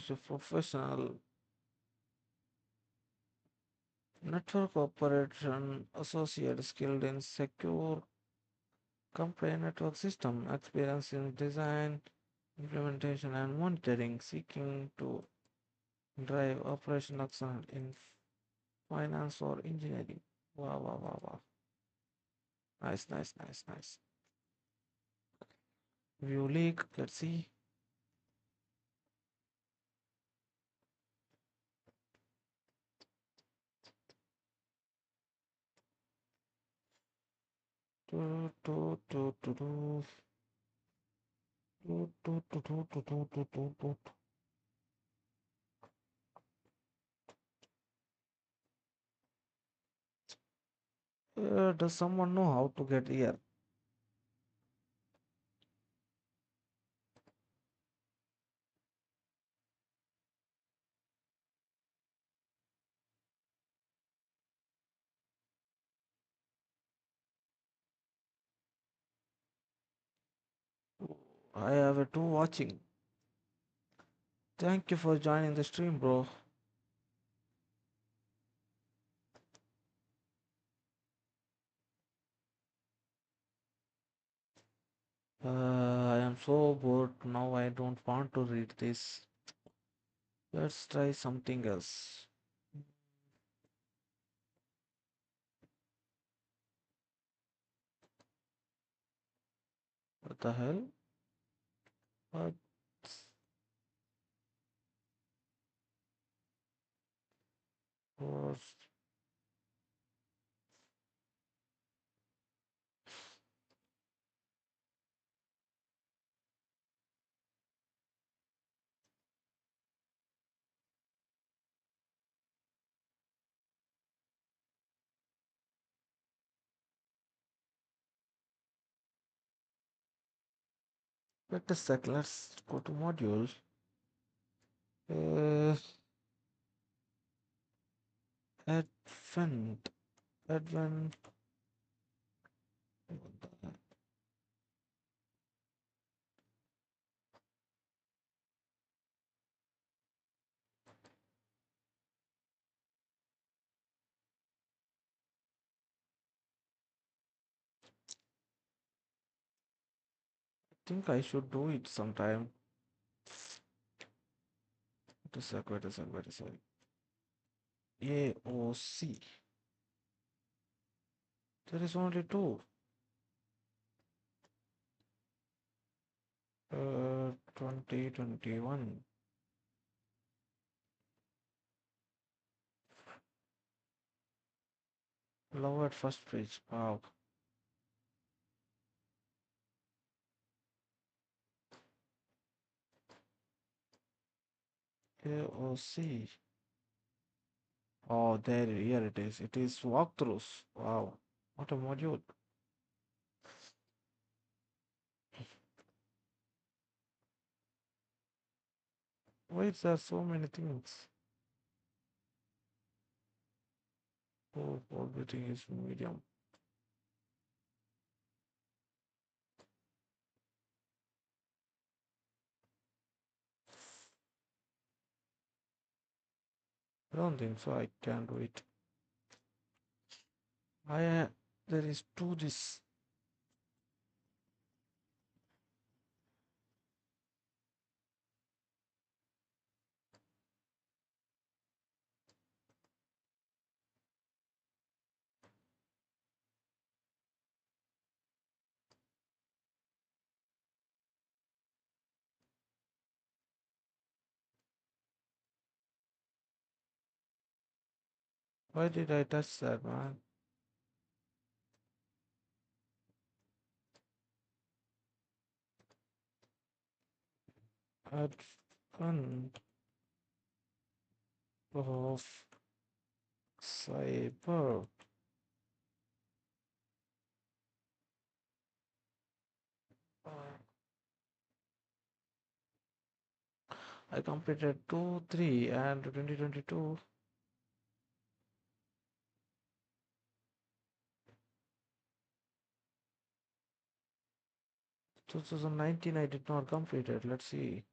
a professional network operation associate skilled in secure compliant network system, experience in design, implementation, and monitoring, seeking to drive operational excellence in finance or engineering. Wow, wow, wow, wow. Nice, nice, nice, nice. View leak, let's see. Do, do, do, do, do. Do, do, do, do, do, do, do, do, do. Does someone know how to get here? I have a two watching. Thank you for joining the stream, bro. I am so bored now. I don't want to read this. Let's try something else. What the hell? What? Was wait a sec. Let's go to module. Uh, Advent. Advent. think I should do it sometime. Wait a sec, wait a sec, wait a sec. AOC. There is only two. 2021. Love at first page. Wow. AOC. Oh, there, here it is. It is walkthroughs. Wow. What a module. Why is there so many things? Oh, everything is medium. I don't think so. I can do it. There is two this. Why did I touch that, man? Advent of cyber. I completed 2, 3 and 2022. 2019 I did not complete it. Let's see.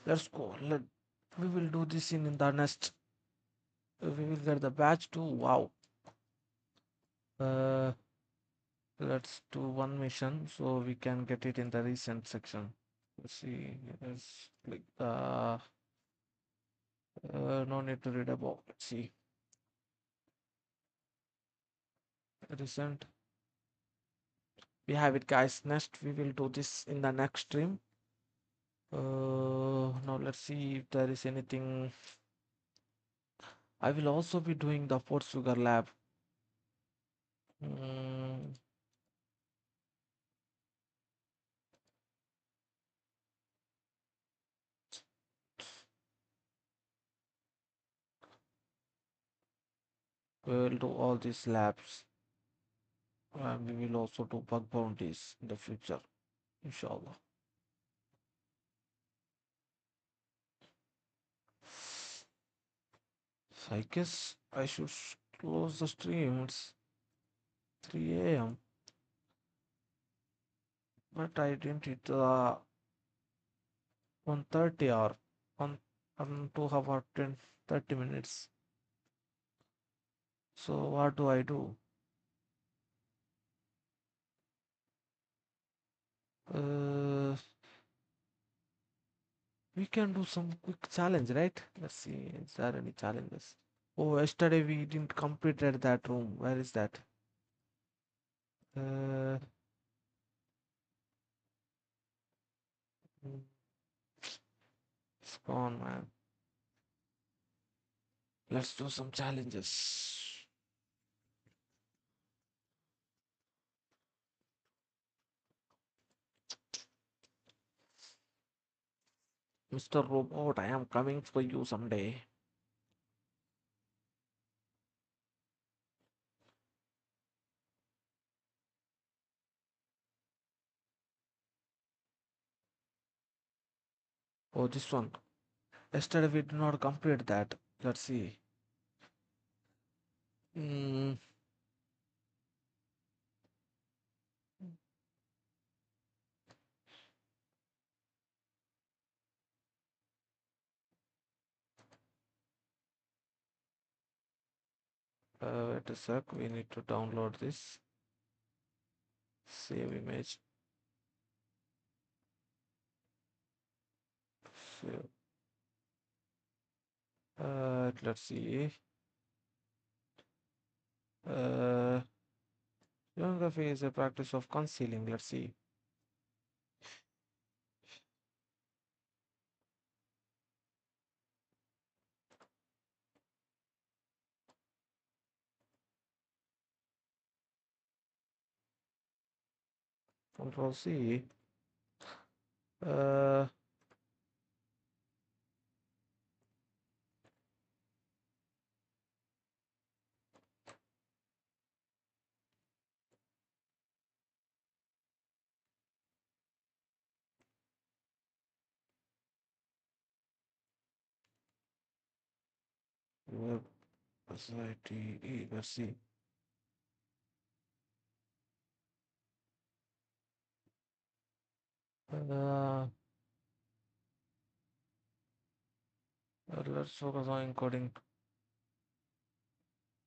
Let's go. We will do this in the next. We will get the badge too. Wow. Uh, let's do one mission so we can get it in the recent section. Let's see. Let's click the. No need to read about. Let's see. Recent. We have it, guys. Next, we will do this in the next stream. Now let's see if there is anything. I will also be doing the Fort Sugar lab. Mm, we will do all these labs, and we will also do bug bounties in the future, inshallah. So I guess I should close the stream. It's 3 a.m. But I didn't hit 1:30 or on 2 hour 30 minutes. So what do I do? Uh, we can do some quick challenge, right? Let's see. Is there any challenges? Oh, yesterday we didn't completed that room. Where is that? Uh, mm, it's gone, man. Let's do some challenges. Mr. Robot, I am coming for you someday. Oh, this one. Yesterday we did not complete that. Let's see. Mm, Wait a sec, we need to download this. Save image. Save. Let's see. Uh, Geography is a practice of concealing. Let's see. Control C. Uh, Web Society. Let's see. Uh, let's focus on encoding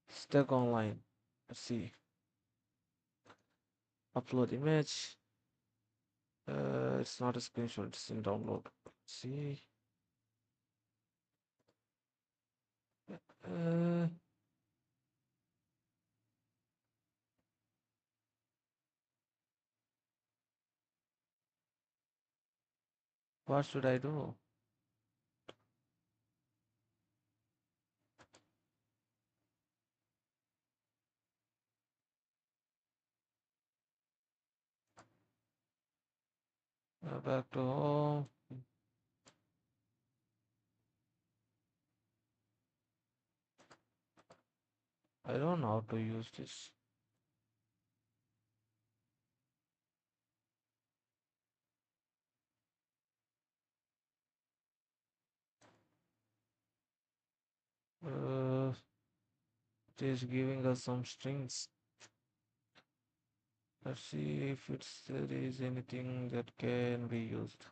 stack online. Let's see. Upload image. It's not a screenshot, it's in download. Let's see. Uh, what should I do? Back to home. I don't know how to use this. Uh, it is giving us some strings. Let's see if there is anything that can be used.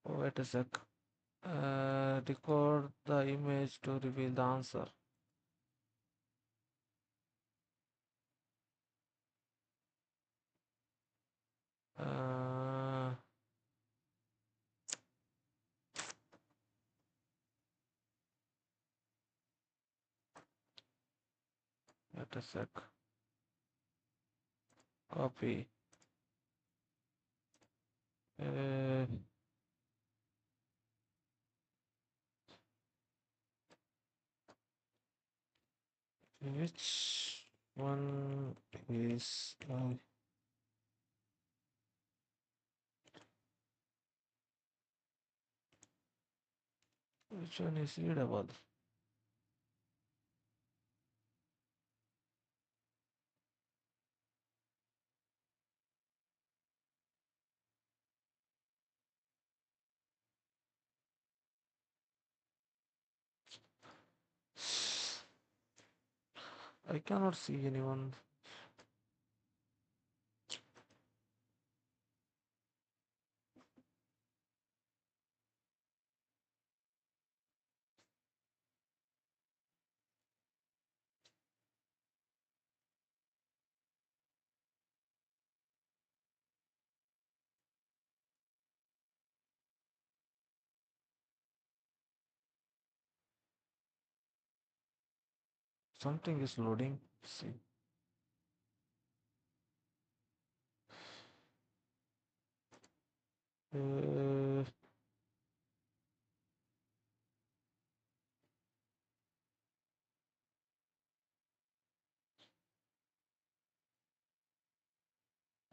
Oh, wait a sec. Record the image to reveal the answer. Uh, Wait a sec. Copy. Uh, which one is which one is readable? I cannot see anyone. Something is loading. See. Uh,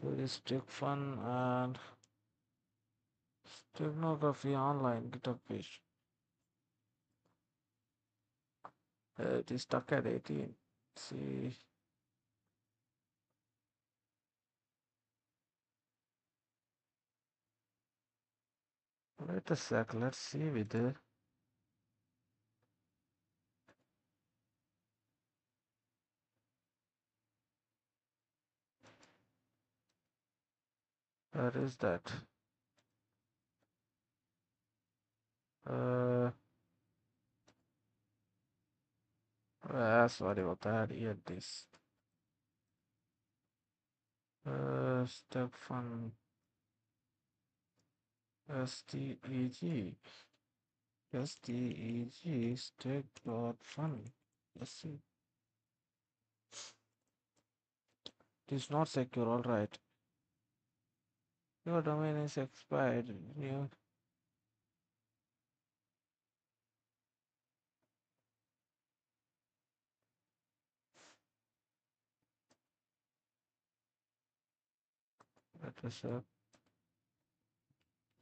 there is Tech Fun and Steganography online GitHub page. It is stuck at 18. See. Wait a sec. Let's see with it. Where is that? Sorry about that. Here this. Stefan STEG. STEG Steg dot fun. Let's see. It is not secure, alright. Your domain is expired. You let us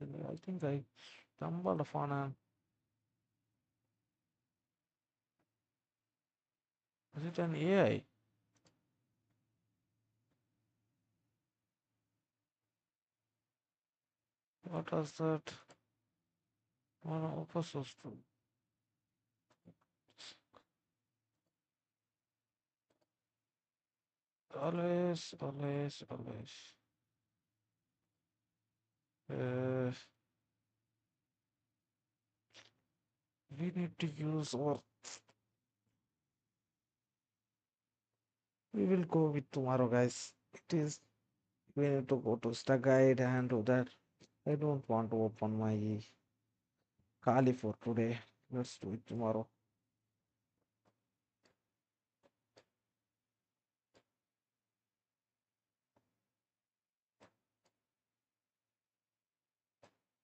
I think I stumbled upon a is it an AI? What was that? What was supposed to always. Uh, we need to use our we will go with tomorrow guys. It is we need to go to Star Guide and do that. I don't want to open my Kali for today. Let's do it tomorrow.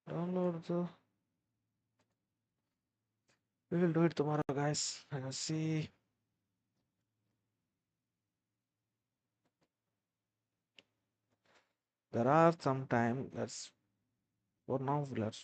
Download the we will do it tomorrow guys. I will see. There are some time. Let's for now let's